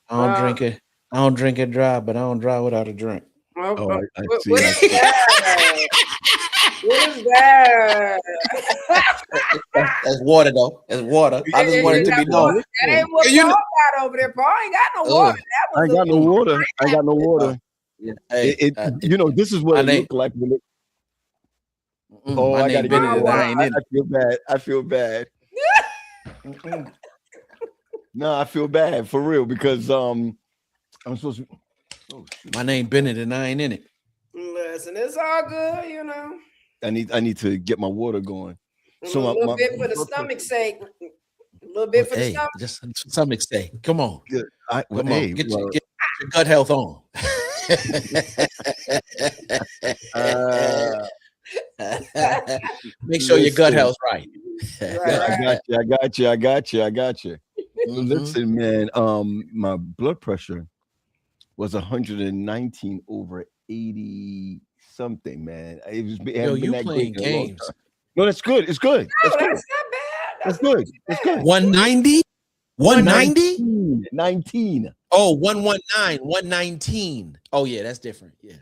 I don't drink it. I don't drink it dry, but I don't drive without a drink. Oh, I what see. I is see. that? What is that? That's water, though. That's water. I just want it to be That, water, known. that ain't what You Paul know. got over there. Paul ain't got no Oh, water. That I was ain't a got no water. I ain't got no water. yeah. Hey, This is what my it name. looked like when it. My I got name to get it. Bennett, and oh, I ain't in I feel bad. I feel bad. it. No, I feel bad for real because I'm supposed to. Oh shoot! My name Bennett, and I ain't in it. listen, it's all good, you know. I need to get my water going. A So little my bit for the blood pressure- stomach's sake. A little bit for the Hey, stomach. just to some extent. Come on, Well, come hey, on. Get well, your gut health on. uh, Make sure your gut listen. health's right. Right. I got you. Mhm. Listen, man. My blood pressure was 119 over 80 something, man. It Yo, hadn't been you that great playing in a long games. time. No, that's good. It's good. That's No, good. that's not bad. That's That's not good. too That's bad. good. 190? 190? 19. Oh, 119, 119. Oh, yeah, that's different. Yeah,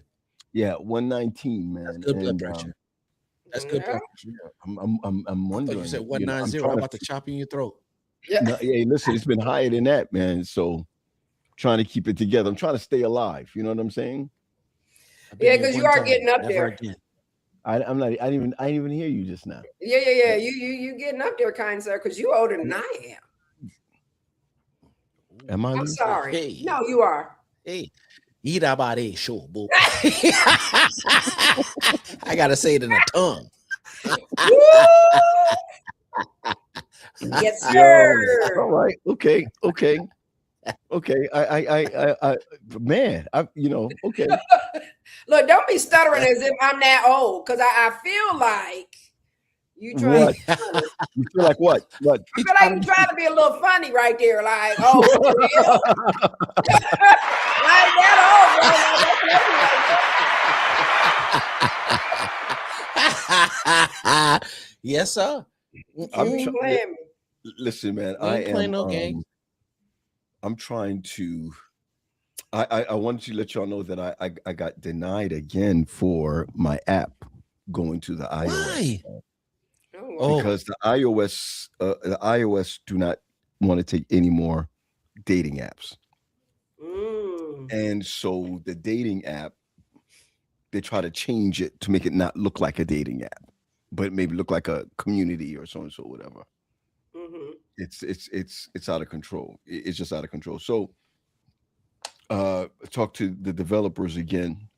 Yeah, 119, that's man. good blood And pressure. That's good Yeah. blood pressure. I'm I thought you said wondering, I'm 190. I'm trying to about to chop in your throat. Yeah. no, hey, listen, it's been higher than that, man. So trying to keep it together. I'm trying to stay alive. You know what I'm saying? I've been Yeah, there because you one are time. getting up Never there. again. I'm not. I didn't even hear you just now. Yeah. You getting up there, kind sir, because you older than I am. Am I? I'm Lou? sorry. Hey, No, you are. hey. Irabare show, boo. I gotta say it in a tongue. Woo! Yes, Yo, sir. all right, okay. Man, okay. Look, don't be stuttering as if I'm that old, because I feel like you trying to What be funny. you feel like? What? What? I feel like you're trying to be a little funny right there. Like, oh, for real? Like that old, bro. Like, don't play me like that. Yes, sir. You I'm ain't Mm-mm. trying. playing me. Listen, man. We ain't playing no games. I'm trying to. I wanted to let y'all know that I got denied again for my app going to the iOS Why? Oh, wow. Oh, because the iOS do not want to take any more dating apps, Mm. and so the dating app they try to change it to make it not look like a dating app, but maybe look like a community or so and so whatever. Mm-hmm. It's out of control. It's just out of control. So talk to the developers again,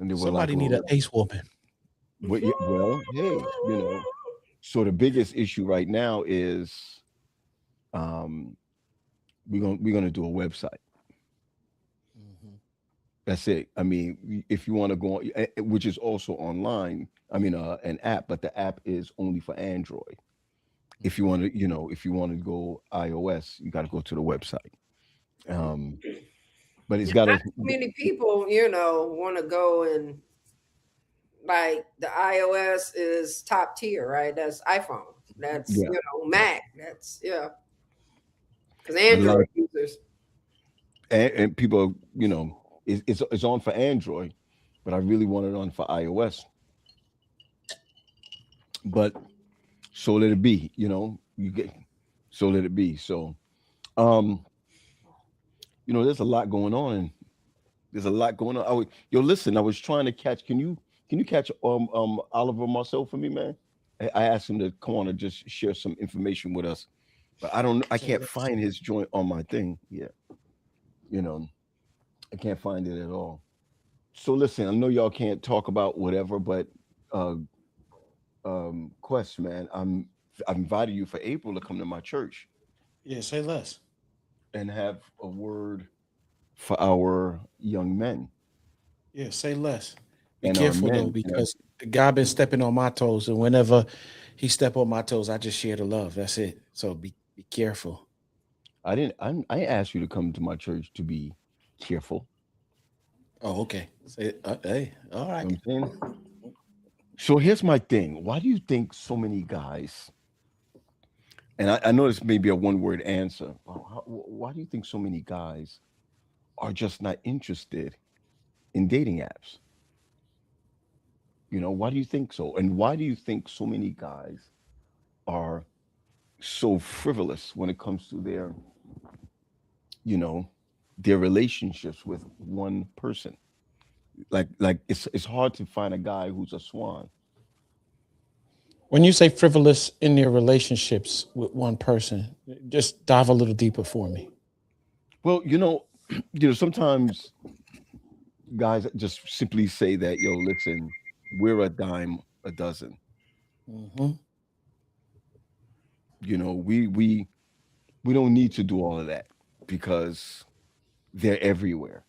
and they were like, somebody need "Well, an ace woman. hey, so the biggest issue right now is um, we're gonna do a website. Mhm. That's it. I mean, if you want to go on, which is also online. I mean, an app, but the app is only for Android. If you want to, if you want to go iOS, you got to go to the website. Um, but it's Yeah, got not to, too many people, want to go and like the iOS is top tier, right? That's iPhone. That's yeah. Mac. That's because But a lot Android of users. and people, it's on for Android, but I really want it on for iOS. But so let it be. You get so let it be. So, um, there's a lot going on, and there's a lot going on. Listen, I was trying to catch. Can you catch Oliver Marcel for me, man? I asked him to come on and just share some information with us, but I Say can't less. find his joint on my thing. Yeah, you know, I can't find it at all. So listen, I know y'all can't talk about whatever, but uh Quest, man, I've invited you for April to come to my church Yeah, say less. and have a word for our young men Yeah, say less. Be and our careful though, men. because the guy been stepping on my toes, and whenever he step on my toes, I just share the love. That's it. So be careful. I asked you to come to my church to be careful. Oh, okay. Say, hey, all You know right. what I'm saying? So here's my thing. Why do you think so many guys And I know this may be a one-word answer. Why do you think so many guys are just not interested in dating apps? Why do you think so? And why do you think so many guys are so frivolous when it comes to you know, their relationships with one person? Like it's hard to find a guy who's a swan. When you say frivolous in your relationships with one person, just dive a little deeper for me. Well, sometimes guys just simply say that, yo, listen, we're a dime a dozen. Mm-hmm. We don't need to do all of that because they're everywhere.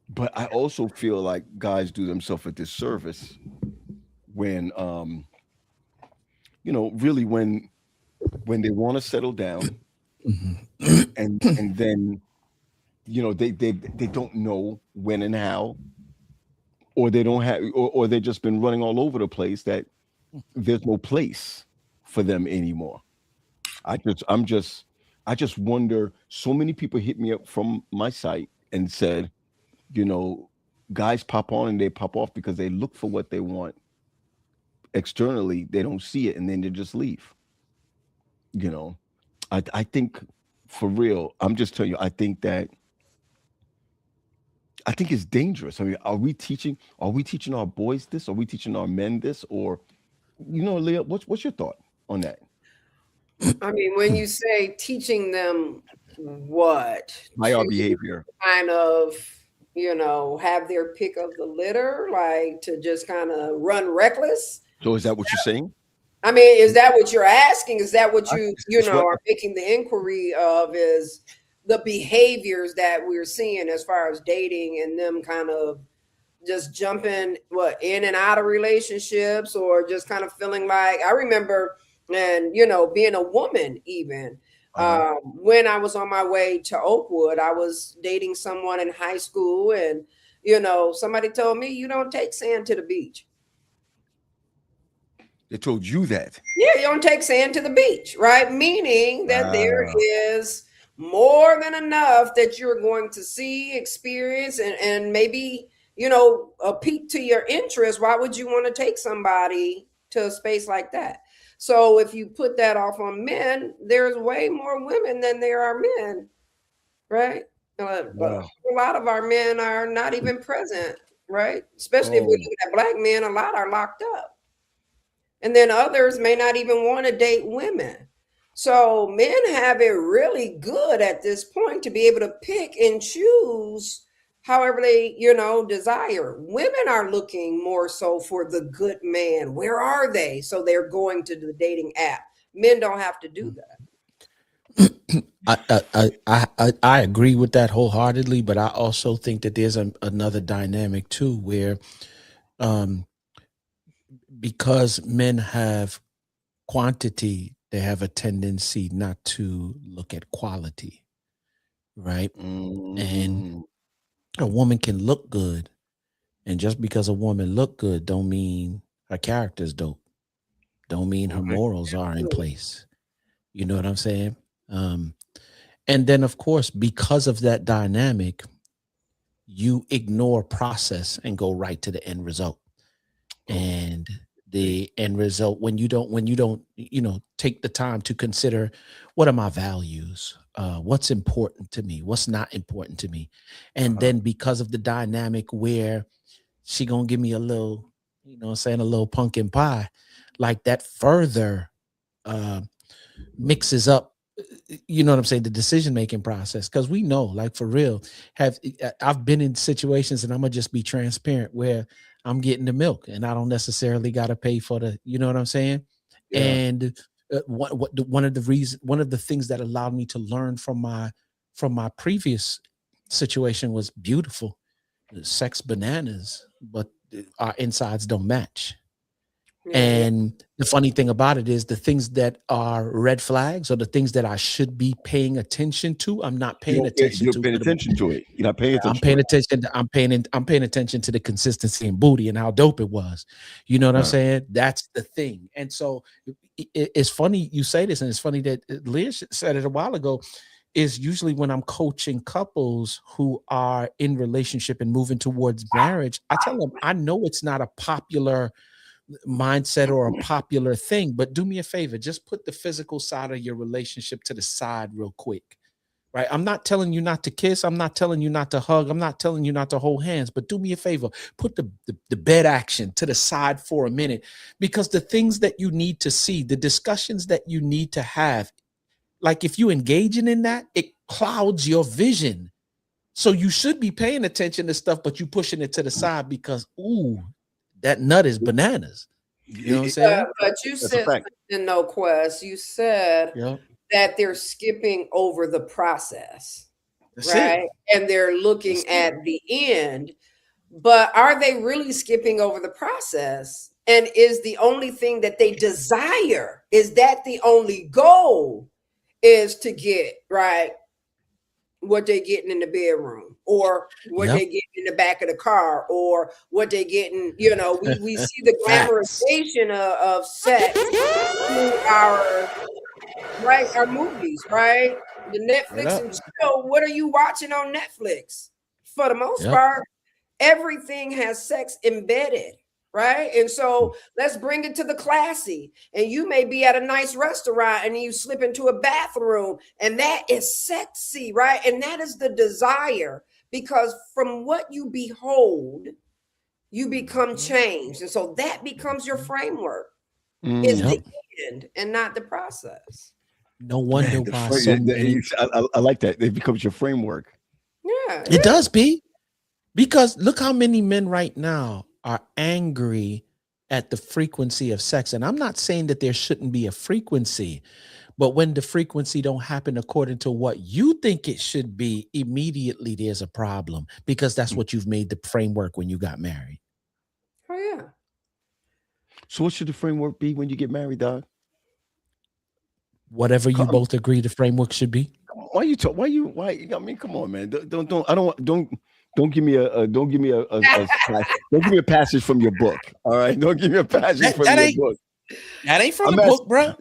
But I also feel like guys do themselves a disservice when really when they want to settle down and then they don't know when and how, or they don't have, or they've just been running all over the place, that there's no place for them anymore. I just wonder. So many people hit me up from my site and said, you know, guys pop on and they pop off because they look for what they want externally. They don't see it and then they just leave. You know, I think, for real, I'm just telling you, I think it's dangerous. I mean, are we teaching our boys this? Are we teaching our men this? Or, Leah, what's your thought on that? I mean, when you say teaching them what By our to behavior. kind of, have their pick of the litter, like to just kind of run reckless. So is that what you're saying? I mean, is that what you're asking? Is that what It's what are making the inquiry of, is the behaviors that we're seeing as far as dating and them kind of just jumping in and out of relationships, or just kind of feeling like, I remember, and being a woman even, when I was on my way to Oakwood, I was dating someone in high school, and somebody told me, you don't take sand to the beach. they told you that. Yeah, you don't take sand to the beach, right? Meaning that there Wow. is more than enough that you're going to see, experience, and maybe, a peak to your interest. Why would you want to take somebody to a space like that? So if you put that off on men, there's way more women than there are men, right? A Wow. lot of our men are not even present, right? Especially if we Oh, look at black men, a lot are locked up. And then others may not even want to date women. So men have it really good at this point to be able to pick and choose however they, desire. Women are looking more so for the good man. Where are they? So they're going to the dating app. Men don't have to do that. I agree with that wholeheartedly, but I also think that there's another dynamic too, where because men have quantity, they have a tendency not to look at quality, right? And mm, a woman can look good, and just because a woman look good don't mean her character's dope, don't mean her right. morals are in place. You know what I'm saying? Um, and then, of course, because of that dynamic, you ignore process and go right to the end result. Oh, And great. the end result, when you don't take the time to consider, what are my values, what's important to me, what's not important to me. And Uh-huh. then because of the dynamic where she gonna give me a little, saying, a little pumpkin pie, like that further uh mixes up, you know what I'm saying, the decision making process. Because we know, like, for real, I've been in situations, and I'm gonna just be transparent, where I'm getting the milk and I don't necessarily got to pay for the, you know what I'm saying. Yeah. And one of the things that allowed me to learn from my previous situation was beautiful, sex bananas, but our insides don't match. Yeah. And the funny thing about it is the things that are red flags or the things that I should be paying attention to, I'm not You paying don't pay, attention you're to. paying attention to it. You're not paying I'm attention to paying it. attention. I'm paying attention to the consistency and booty and how dope it was. You know what I'm Right. saying? That's the thing. And so it's funny you say this, and it's funny that Leah said it a while ago. Is usually when I'm coaching couples who are in relationship and moving towards marriage, I tell them I know it's not a popular mindset or a popular thing, but do me a favor, just put the physical side of your relationship to the side real quick. Right. I'm not telling you not to kiss. I'm not telling you not to hug. I'm not telling you not to hold hands, but do me a favor, put the bed action to the side for a minute, because the things that you need to see, the discussions that you need to have, like if you engaging in that, it clouds your vision. So you should be paying attention to stuff, but you pushing it to the side because, ooh, that nut is bananas. You know what I'm saying? But you That's a said fact. something, no Quest. You said Yeah. that they're skipping over the process, That's it. right? And they're That's looking it. at the end. But are they really skipping over the process? And is the only thing that they desire, is that the only goal is to get, right, what they're getting in the bedroom or what Yep. they're getting in the back of the car or what they're getting, you know, we see the Facts. glamorization of sex through our, right, our movies, right? The Straight Netflix up. and chill. What are you watching on Netflix? For the most Yep. part, everything has sex embedded, right? And so let's bring it to the classy. And you may be at a nice restaurant and you slip into a bathroom, and that is sexy, right? And that is the desire, because from what you behold, you become changed. And so that becomes your framework, is Mm. the Yep. end and not the process. No wonder Man, why so many. I like that. It becomes your framework. Yeah, It yeah. does, B. Because look how many men right now are angry at the frequency of sex. And I'm not saying that there shouldn't be a frequency, but when the frequency don't happen according to what you think it should be, immediately there's a problem because that's what you've made the framework when you got married. Oh, yeah. So what should the framework be when you get married, dog? Whatever you Come, both agree the framework should be. why you talk? Why? I mean, come on, man. Don't. I don't. Don't give me don't give me don't give me a passage from your book. All right. Don't give me a passage That, from that your ain't book. that ain't from the I'm book, asking. bro.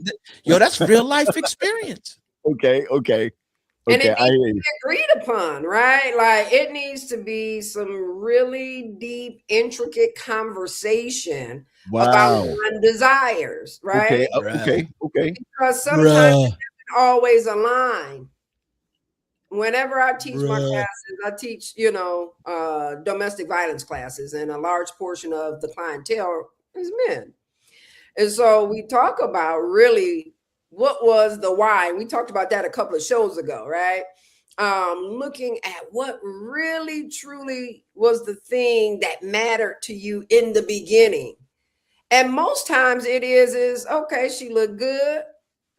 Yo, that's real life experience. Okay. Okay. And it Okay. I needs hear to you. be agreed upon, right? Like it needs to be some really deep, intricate conversation about Wow. one desires, Okay. right? Bruh. Okay. Okay. Because sometimes Bruh. it doesn't always align. Whenever I teach my Bruh. classes, I teach, you know, domestic violence classes, and a large portion of the clientele is men. And so we talk about really what was the why. We talked about that a couple of shows ago, right? Looking at what really truly was the thing that mattered to you in the beginning. And most times it is okay, she looked good.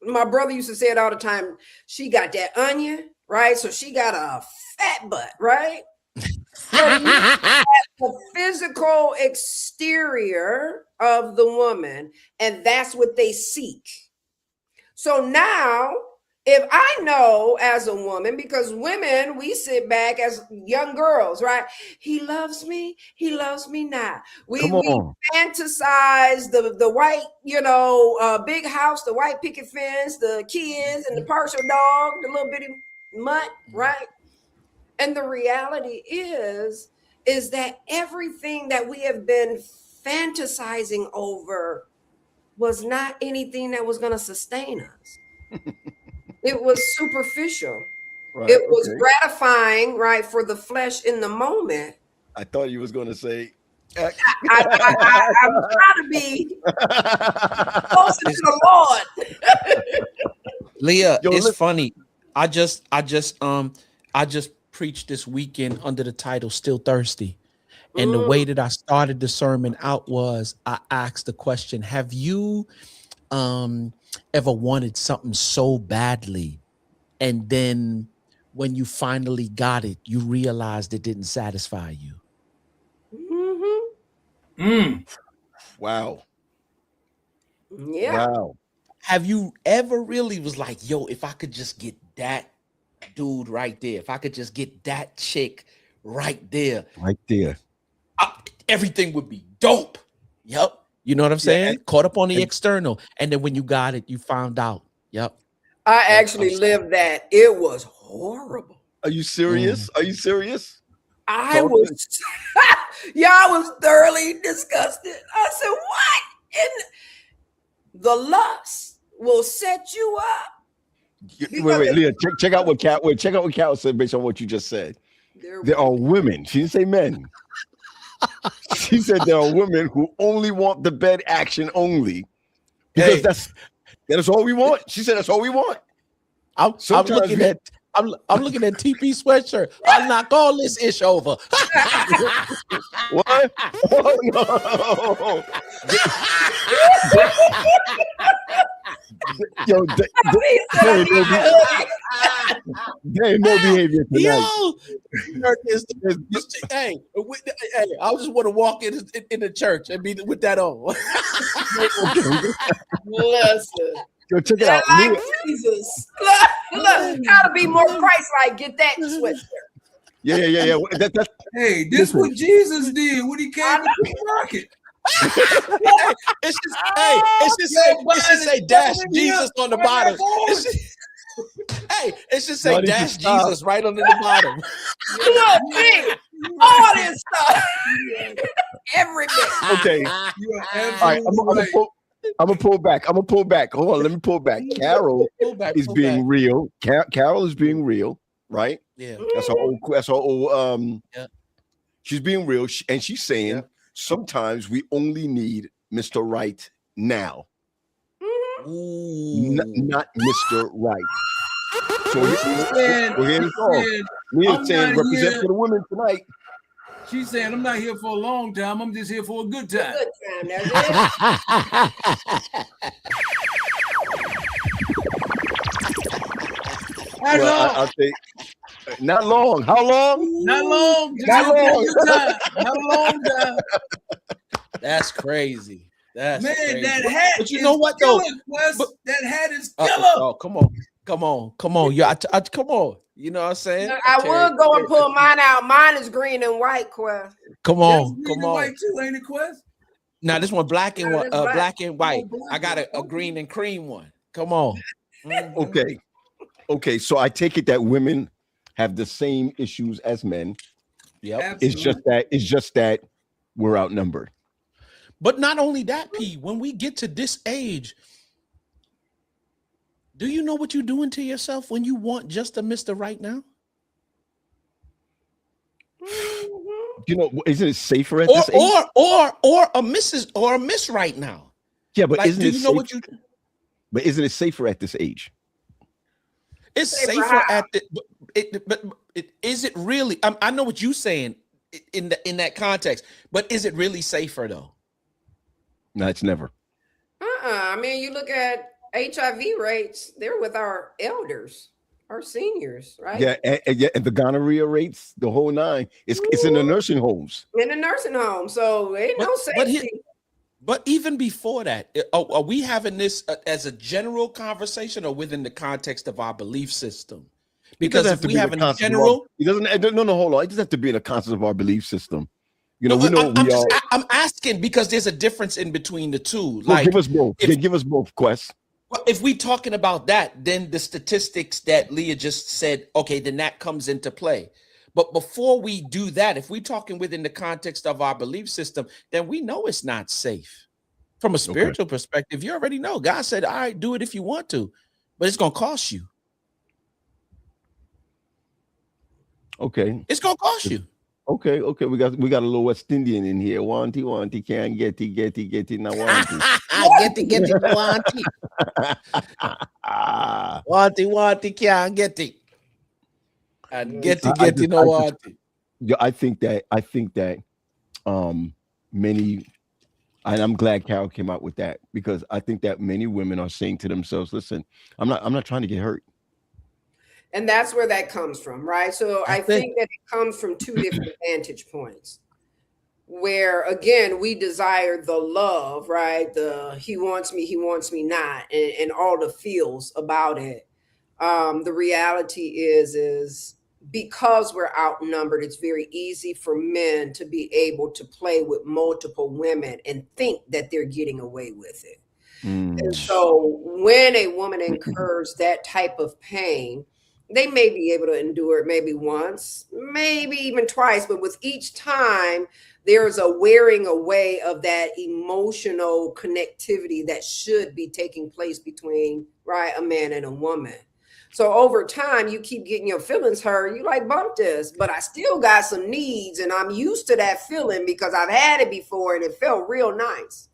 My brother used to say it all the time. She got that onion, right? So she got a fat butt, right? So you look at the physical exterior of the woman, and that's what they seek. So now, if I know as a woman, because women, we sit back as young girls, right? He loves me not. We Come we on. fantasize the white, big house, the white picket fence, the kids, and the partial dog, the little bitty mutt, right? And the reality is that everything that we have been fantasizing over was not anything that was going to sustain us. It was superficial. Right. It was Okay. gratifying, right, for the flesh in the moment. I thought you was going to say. I'm trying to be closer to It's, the Lord. Leah, Yo, it's listen. funny. I just preached this weekend under the title Still Thirsty. And the Mm, way that I started the sermon out was I asked the question, have you um ever wanted something so badly and then when you finally got it, you realized it didn't satisfy you? mhm. Mm. Wow. Yeah. Wow. Have you ever really was like, yo, if I could just get that dude right there, if I could just get that chick right there, Right there. everything would be dope. Yep. You know what I'm Yeah, saying? Caught up on the and external. And then when you got it, you found out. Yep. I Yep. actually lived that. It was horrible. are you serious? Are you serious? I Talk was, to- yeah, I was thoroughly disgusted. I said, what? And the lust will set you up. Wait, Leah, check out what Cat said based on what you just said. There are women. She didn't say men. She said there are women who only want the bed action only because that's all we want. She said that's all we want. I'm looking at TP sweatshirt. I'll knock all this ish over. What? Oh, no. Yo, there ain't no behavior tonight. Yo, hey, I just want to walk in the church and be with that on. Listen. Yo, check it out. Like Jesus. Look, gotta be more Christ-like. Get that sweatshirt. Yeah. Hey, this what Jesus did when he came to the market. It's just say dash Jesus on the bottom. It should say dash Jesus right under the bottom. Look, me, all this stuff, every bit. Okay. All right, I'm gonna pull back. Hold on, let me pull back. Carol is being real. Carol is being real, right? Yeah, that's her old. She's being real, and she's saying sometimes we only need Mr. Right now, not Mr. Right. So we're saying represent for the women tonight. She's saying I'm not here for a long time. I'm just here for a good time. Good time. That's it. I'll say not long. How long? Not long. Just not long. Good time. Not a long time. That's crazy. That's man, crazy. That hat. But you know what though? That hat is killer. Oh, come on. Yeah, come on. You know what I'm saying? I would go and pull mine out. Mine is green and white, Quest. Come on. White too, ain't it, Quest? Now this one black and black and white. I got a green and cream one. Come on. Okay. So I take it that women have the same issues as men. Yep. It's just that we're outnumbered. But not only that, P, when we get to this age, do you know what you're doing to yourself when you want just a Mr. Right now? You know, isn't it safer at this age? Or a Mrs. or a Miss right now? Yeah, but like, isn't do it you know what you? But isn't it safer at this age? It's safer at the. But is it really? I know what you're saying in that context, but is it really safer though? No, it's never. I mean, you look at HIV rates; they're with our elders, our seniors, right? Yeah, and the gonorrhea rates, the whole nine. It's in the nursing homes. In the nursing home, so ain't no safety. But even before that, are we having this as a general conversation or within the context of our belief system? Because if we have a general, no, hold on. It doesn't have to be in the context of our belief system. You know, I'm asking because there's a difference in between the two. Like, give us both. Give us both, Quest. Well, if we talking about that, then the statistics that Leah just said, okay, then that comes into play. But before we do that, if we're talking within the context of our belief system, then we know it's not safe. From a spiritual perspective, you already know. God said, all right, do it if you want to, but it's going to cost you. Okay. It's going to cost you. Okay. We got a little West Indian in here. Wanty, can't get it, now wanty. Get it, wanty. Wanty, can't get it. And get it, no wanty. Yeah, I think that many, and I'm glad Carol came out with that, because I think that many women are saying to themselves, listen, I'm not trying to get hurt. And that's where that comes from, right? So I think that it comes from two different vantage points. where again we desire the love, right? The he wants me not, and all the feels about it. The reality is because we're outnumbered, it's very easy for men to be able to play with multiple women and think that they're getting away with it. And so when a woman incurs that type of pain, they may be able to endure it maybe once, maybe even twice, but with each time, there's a wearing away of that emotional connectivity that should be taking place between, right, a man and a woman. So over time, you keep getting your feelings hurt. You like, bump this, but I still got some needs, and I'm used to that feeling because I've had it before and it felt real nice.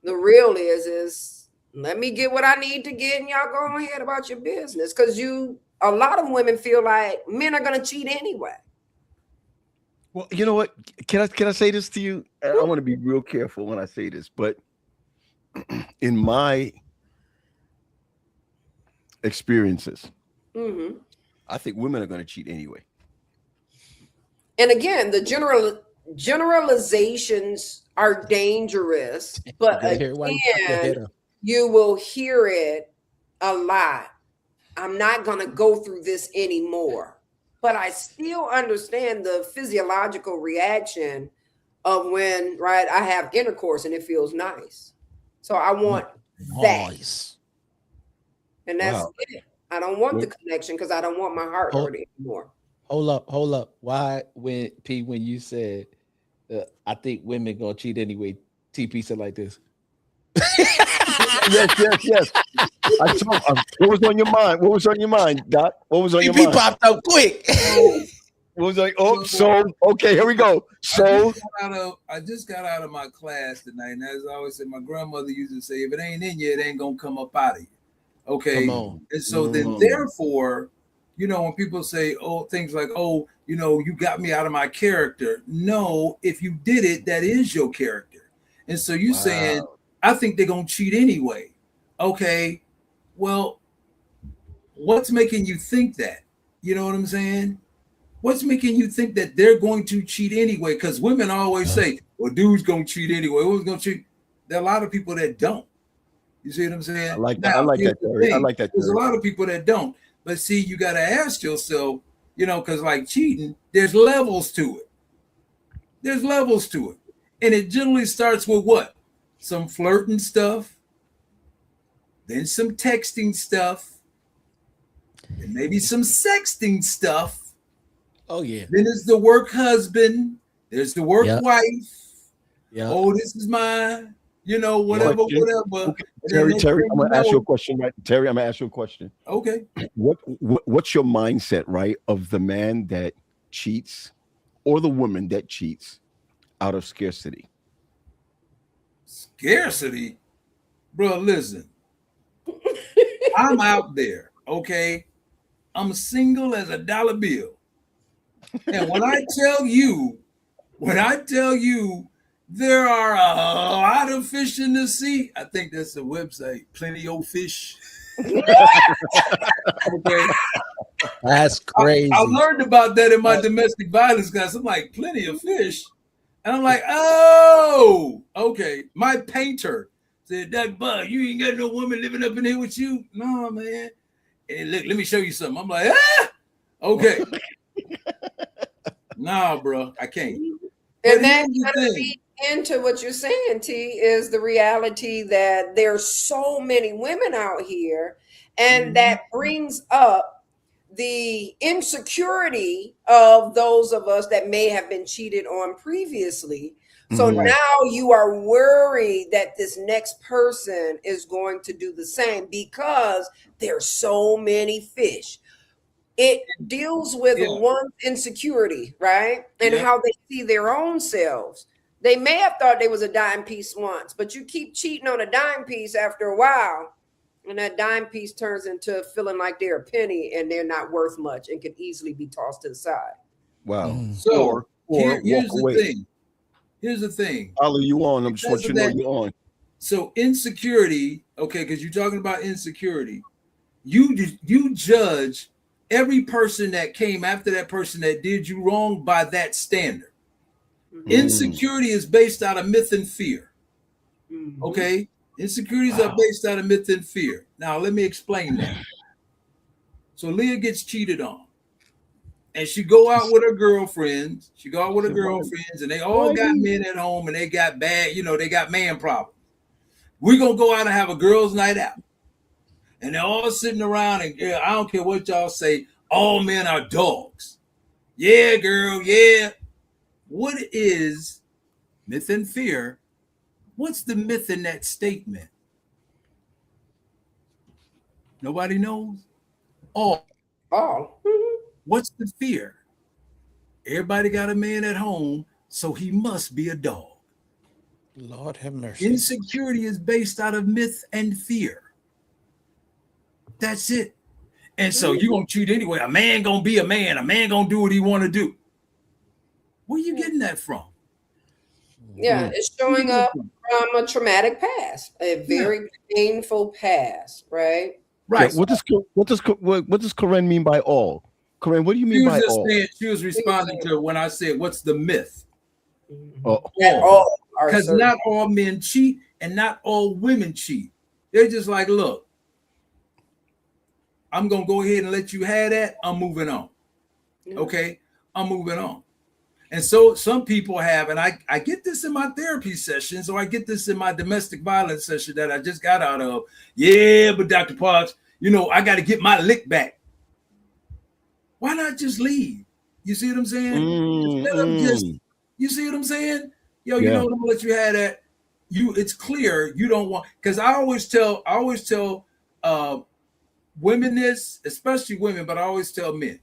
The real is let me get what I need to get, and y'all go ahead about your business. Because a lot of women feel like men are gonna cheat anyway. Well, you know what? Can I say this to you? I want to be real careful when I say this, but in my experiences, I think women are going to cheat anyway. And again, the generalizations are dangerous, but again, you will hear it a lot. I'm not going to go through this anymore. But I still understand the physiological reaction of when, right, I have intercourse and it feels nice. So I want that. And that's it. I don't want the connection because I don't want my heart hurt anymore. Hold up. Why, when you said, I think women gonna cheat anyway, TP said like this. Yes. What was on your mind? What was on your mind, Doc? What was on your mind? TP popped up quick. What was like? Oh, so okay, here we go. So I just got out of my class tonight, and as I always said, my grandmother used to say, "If it ain't in you, it ain't gonna come up out of you." Okay, and so then therefore, when people say, things like, you got me out of my character. No, if you did it, that is your character. And so you saying, I think they're going to cheat anyway. Okay, well, what's making you think that? You know what I'm saying? What's making you think that they're going to cheat anyway? Because women always say, well, dude's going to cheat anyway. Who's going to cheat? There are a lot of people that don't. You see what I'm saying? I like that theory. I like that theory. There's a lot of people that don't. But see, you got to ask yourself, because like cheating, there's levels to it. There's levels to it. And it generally starts with what? Some flirting stuff, then some texting stuff, and maybe some sexting stuff. Oh, yeah. Then there's the work husband. There's the work wife. Yeah. Oh, this is mine. Whatever. Okay. Terry, I'm gonna ask you a question, right? Terry, I'm gonna ask you a question. Okay. What's your mindset, right, of the man that cheats or the woman that cheats out of scarcity? Scarcity? Bro, listen. I'm out there, okay? I'm single as a dollar bill. And when I tell you there are a lot of fish in the sea. I think that's the website, Plenty of Fish. Okay. That's crazy. I learned about that in my domestic violence class. I'm like, plenty of fish. And I'm like, oh, okay. My painter said, Doug Bud, you ain't got no woman living up in here with you? No, man. And look, let me show you something. I'm like, okay. Nah, bro, I can't. And then into what you're saying, T, is the reality that there's so many women out here, and that brings up the insecurity of those of us that may have been cheated on previously. So now you are worried that this next person is going to do the same because there's so many fish. It deals with one's insecurity, right? And how they see their own selves. They may have thought they was a dime piece once, but you keep cheating on a dime piece after a while, and that dime piece turns into feeling like they're a penny and they're not worth much and can easily be tossed to the side. Wow. So here's the thing. Here's the thing. Ollie, you on? I just want you to know you're on. So insecurity, okay, because you're talking about insecurity. You judge every person that came after that person that did you wrong by that standard. Insecurity is based out of myth and fear. Okay? Insecurities are based out of myth and fear. Now, let me explain that. So Leah gets cheated on. And she go out with her girlfriends. And they all got men at home and they got bad, they got man problems. We're going to go out and have a girls' night out. And they're all sitting around and I don't care what y'all say, all men are dogs. Yeah, girl, yeah. What is myth and fear? What's the myth in that statement? Nobody knows? All. What's the fear? Everybody got a man at home, so he must be a dog. Lord have mercy. Insecurity is based out of myth and fear. That's it. And so you're going to cheat anyway. A man going to be a man. A man going to do what he want to do. Where are you getting that from? Yeah, it's showing up from a traumatic past, a very painful past, right? Right. Yeah, what does Corinne mean by all? Corinne, what do you mean by all? She was responding to when I said, "What's the myth?" Because not all men cheat and not all women cheat. They're just like, look, I'm gonna go ahead and let you have that. I'm moving on. Okay, I'm moving on. And so some people have, and I get this in my therapy sessions, or I get this in my domestic violence session that I just got out of. Yeah, but Dr. Parks, I got to get my lick back. Why not just leave? You see what I'm saying? You see what I'm saying? Yo, I'm gonna let you have that. It's clear you don't want, because I always tell women this, especially women, but I always tell men.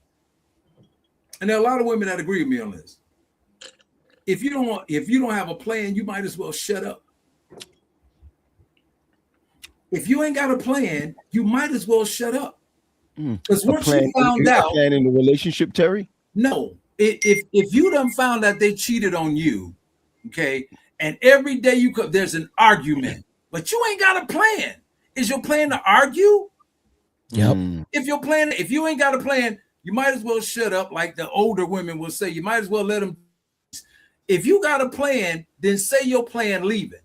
And there are a lot of women that agree with me on this. If you don't have a plan, you might as well shut up. If you ain't got a plan, you might as well shut up. Because once you found out, a plan in the relationship, Terry? No. If you done found out they cheated on you, okay, and every day there's an argument, but you ain't got a plan. Is your plan to argue? Yep. If you ain't got a plan, you might as well shut up, like the older women will say. You might as well let them. If you got a plan, then say your plan leaving.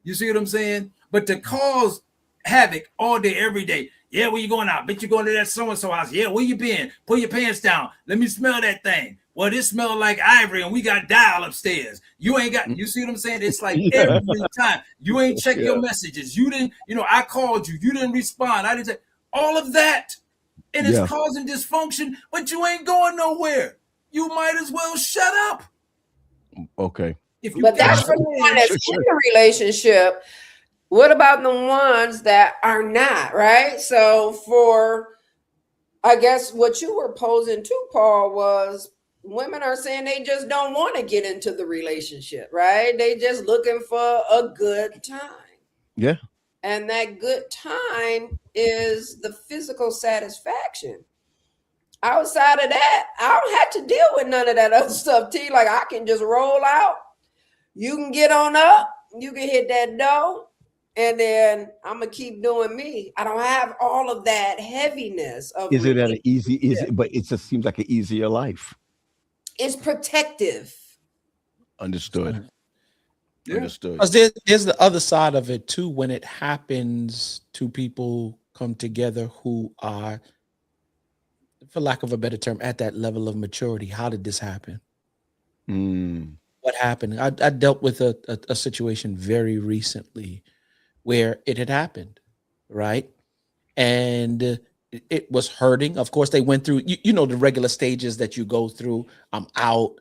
You see what I'm saying? But to cause havoc all day, every day. Yeah, where you going out? Bet you going to that so-and-so house. Yeah, where you been? Pull your pants down. Let me smell that thing. Well, this smell like ivory and we got dial upstairs. You ain't got, you see what I'm saying? It's like every time. You ain't check your messages. You didn't, I called you. You didn't respond. I didn't say all of that. And it's causing dysfunction, but you ain't going nowhere. You might as well shut up. Okay. But that's for the one that's in the relationship. What about the ones that are not, right? So I guess what you were posing to, Paul, was women are saying they just don't want to get into the relationship, right? They just looking for a good time. Yeah. And that good time is the physical satisfaction. Outside of that, I don't have to deal with none of that other stuff, T. Like, I can just roll out. You can get on up. You can hit that dough. And then I'm going to keep doing me. I don't have all of that heaviness. But it just seems like an easier life. It's protective. Understood. Yeah. Understood. Because there's the other side of it too. When it happens, two people come together who are, for lack of a better term, at that level of maturity. How did this happen? What happened? I dealt with a situation very recently where it had happened, right? And it was hurting. Of course, they went through, the regular stages that you go through. I'm out,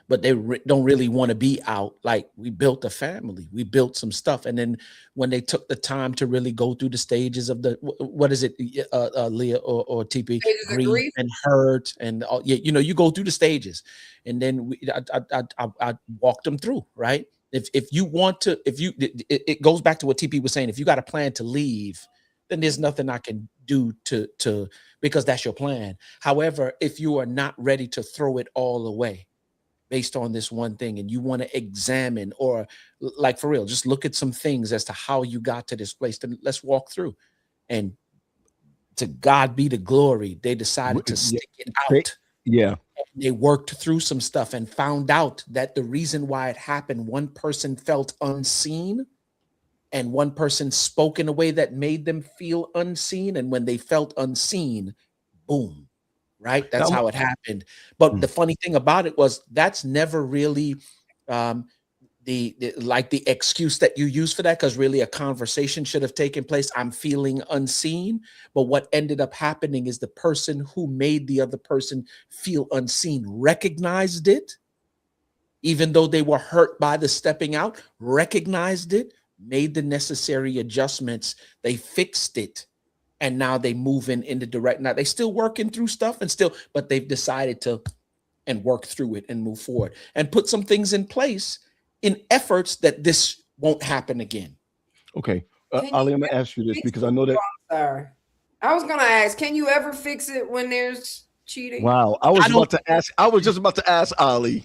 but they don't really want to be out. Like, we built a family, we built some stuff. And then when they took the time to really go through the stages of what is it, Leah or TP, grief and hurt, and you go through the stages, and then I walked them through, right? If you want to, it goes back to what TP was saying. If you got a plan to leave, then there's nothing I can do to because that's your plan. However, if you are not ready to throw it all away based on this one thing, and you want to examine, or like for real, just look at some things as to how you got to this place, then let's walk through. And to God be the glory, they decided to stick it out. They worked through some stuff and found out that the reason why it happened, one person felt unseen and one person spoke in a way that made them feel unseen. And when they felt unseen, boom, right? That's how it happened. But the funny thing about it was that's never really the excuse that you use for that, because really a conversation should have taken place. I'm feeling unseen. But what ended up happening is the person who made the other person feel unseen recognized it, even though they were hurt by the stepping out, recognized it, made the necessary adjustments, they fixed it, and now they move in the direct. Now they still working through stuff but they've decided to and work through it and move forward and put some things in place in efforts that this won't happen again. Okay. Ali, I'm going to ask you this because I know that. Sorry. I was going to ask, can you ever fix it when there's cheating? Wow. I was just about to ask Ali.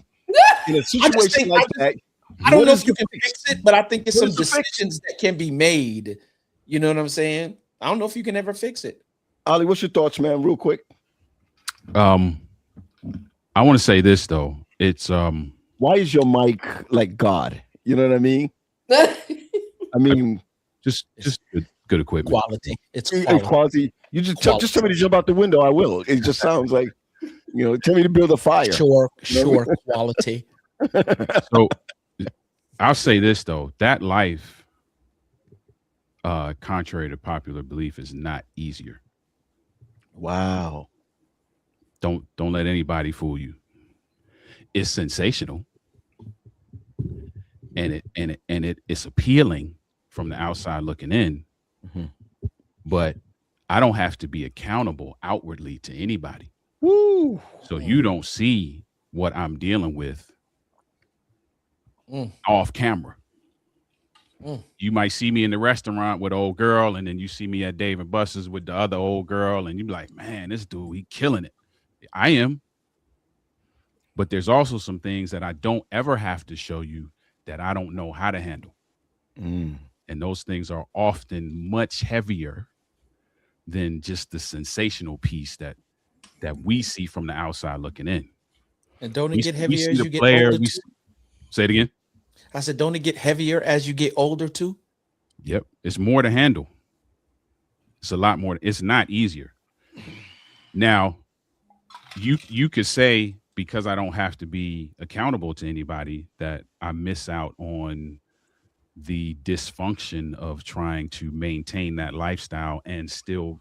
In a situation like that. I don't know if you can fix it, but I think it's some decisions that can be made. You know what I'm saying? I don't know if you can ever fix it. Ali, what's your thoughts, man? Real quick. I want to say this though. It's why is your mic like God? You know what I mean? I mean, just good equipment. Quality. It's quality. You just tell me to jump out the window. I will. It just sounds like, tell me to build a fire. Sure, quality. So I'll say this though, that life, contrary to popular belief, is not easier. Wow. Don't let anybody fool you. It's sensational. And it's appealing from the outside looking in. Mm-hmm. But I don't have to be accountable outwardly to anybody. Woo. So you don't see what I'm dealing with off camera. You might see me in the restaurant with an old girl, and then you see me at Dave and Buster's with the other old girl, and you be like, man, this dude, he killing it. I am. But there's also some things that I don't ever have to show you that I don't know how to handle. And those things are often much heavier than just the sensational piece that we see from the outside looking in. And don't it get heavier as you get older too? Say it again. I said, don't it get heavier as you get older too? Yep. It's more to handle. It's a lot more. It's not easier. Now, you could say, because I don't have to be accountable to anybody, that I miss out on the dysfunction of trying to maintain that lifestyle and still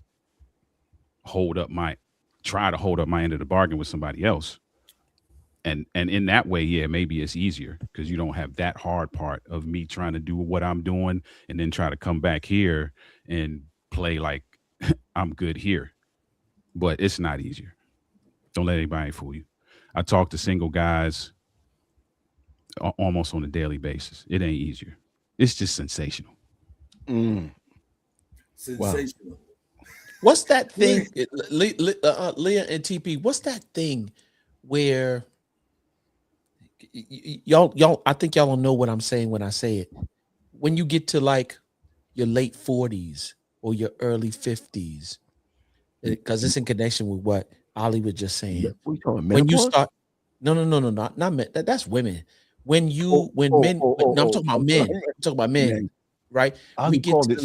try to hold up my end of the bargain with somebody else. And in that way, yeah, maybe it's easier because you don't have that hard part of me trying to do what I'm doing and then try to come back here and play like I'm good here. But it's not easier. Don't let anybody fool you. I talk to single guys almost on a daily basis. It ain't easier. It's just sensational. Sensational. Wow. What's that thing, Leah and TP? What's that thing where y'all? I think y'all don't know what I'm saying when I say it. When you get to like your late 40s or your early 50s, because it's in connection with what Ali was just saying. When you start, no, not that's women. I'm talking about men, right? We get to the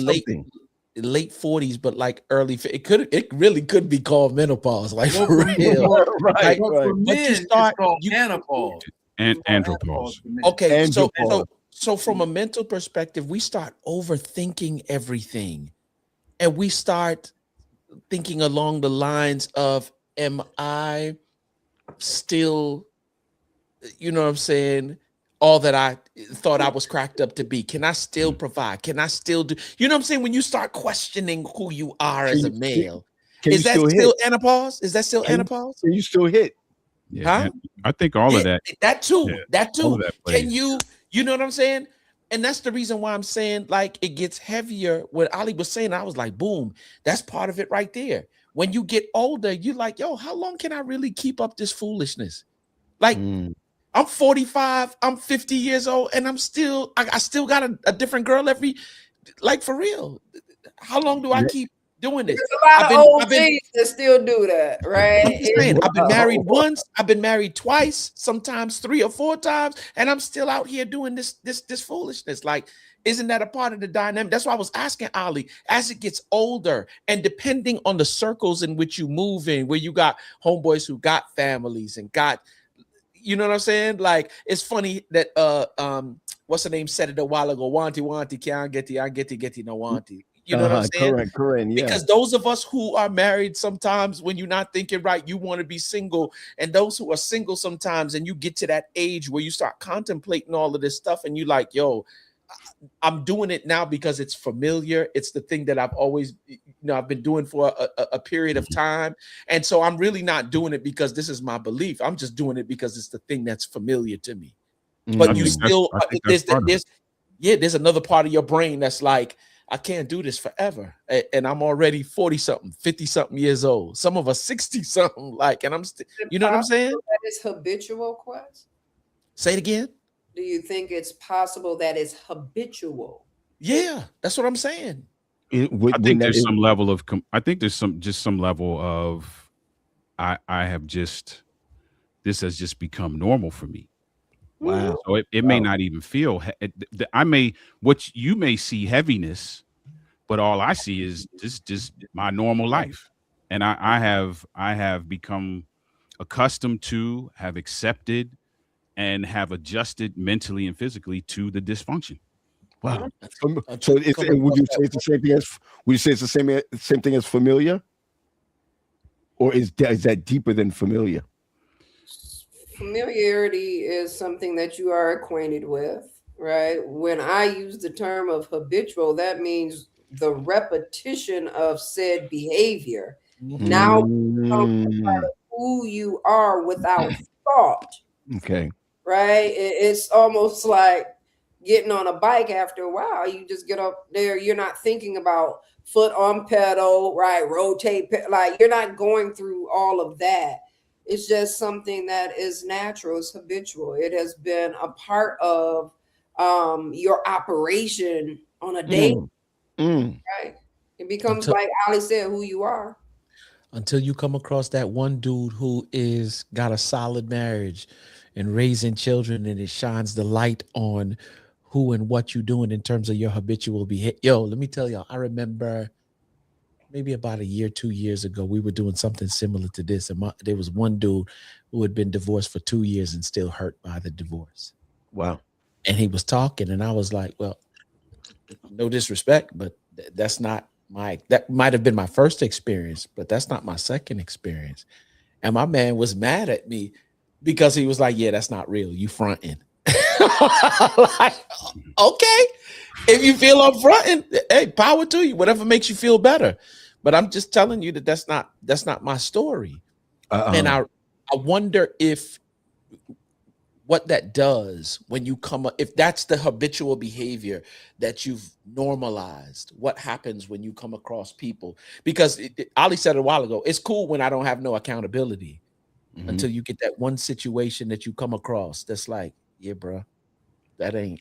late 40s, but like early, it really could be called menopause, like for real. Right. For men, it's called menopause and andropause. Okay, so from a mental perspective, we start overthinking everything, and we start thinking along the lines of, am I still, you know what I'm saying, all that I thought I was cracked up to be? Can I still provide? Can I still do, you know what I'm saying? When you start questioning who you are as a male, is that still anopause? Is that still anopause? Can you still hit? Yeah, huh? I think all of that. That too. Can you know what I'm saying? And that's the reason why I'm saying, like, it gets heavier. What Ali was saying, I was like, boom, that's part of it right there. When you get older, you're like, yo, how long can I really keep up this foolishness? Like, I'm 45, I'm 50 years old, and I still got a different girl every, like, for real. How long do I keep doing this. There's a lot of OGs that still do that, right? I'm just saying, I've been married once, I've been married twice, sometimes 3 or 4 times, and I'm still out here doing this foolishness. Like, isn't that a part of the dynamic? That's why I was asking Ali, as it gets older, and depending on the circles in which you move in, where you got homeboys who got families and got, you know what I'm saying? Like, it's funny that what's the name said it a while ago, wanti can't get no wanti. You know what I'm saying? Correct. Yeah. Because those of us who are married, sometimes when you're not thinking right, you want to be single. And those who are single sometimes, and you get to that age where you start contemplating all of this stuff, and you like, yo, I'm doing it now because it's familiar. It's the thing that I've always, I've been doing for a period of time. And so I'm really not doing it because this is my belief. I'm just doing it because it's the thing that's familiar to me. But you still, there's another part of your brain that's like, I can't do this forever. And I'm already 40 something, 50 something years old. Some of us 60 something, like, and I'm still, you know what I'm saying? That is habitual, Quest. Say it again. Do you think it's possible that it's habitual? Yeah, that's what I'm saying. I think there's some level of, I have just, this has just become normal for me. Wow. So it may not even feel, what you may see heaviness, but all I see is just my normal life. And I have become accustomed to, have accepted, and have adjusted mentally and physically to the dysfunction. Wow. So would you say it's the same thing as, would you say it's the same thing as familiar? Or is that deeper than familiar? Familiarity is something that you are acquainted with, right? When I use the term of habitual, that means the repetition of said behavior now becomes part of who you are without thought. Okay. Right? It's almost like getting on a bike after a while. You just get up there, you're not thinking about foot on pedal, right? Rotate, like you're not going through all of that. It's just something that is natural, it's habitual. It has been a part of your operation on a day, right? It becomes, like Ali said, who you are. Until you come across that one dude who got a solid marriage and raising children, and it shines the light on who and what you're doing in terms of your habitual behavior. Yo, let me tell y'all, I remember maybe about 1 year, 2 years ago, we were doing something similar to this. And there was one dude who had been divorced for 2 years and still hurt by the divorce. Wow. And he was talking, and I was like, well, no disrespect, but that's not that might have been my first experience, but that's not my second experience. And my man was mad at me because he was like, yeah, that's not real. You fronting. Like, okay. If you feel I'm fronting, hey, power to you, whatever makes you feel better. But I'm just telling you that's not my story. And I wonder if what that does when you if that's the habitual behavior that you've normalized, what happens when you come across people? Because Ali said a while ago, it's cool when I don't have no accountability until you get that one situation that you come across that's like, yeah, bro, that ain't.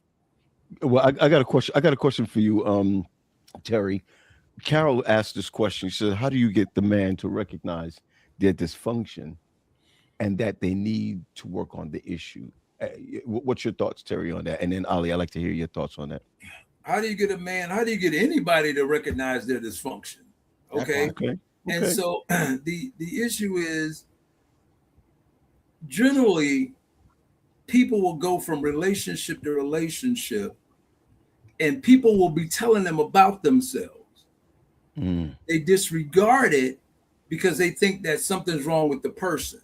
Well, I got a question. I got a question for you, Terry. Carol asked this question. She said, how do you get the man to recognize their dysfunction and that they need to work on the issue? What's your thoughts, Terry, on that? And then Ali, I'd like to hear your thoughts on that. How do you get a man? How do you get anybody to recognize their dysfunction? Okay. And so the issue is, generally, people will go from relationship to relationship, and people will be telling them about themselves. They disregard it because they think that something's wrong with the person.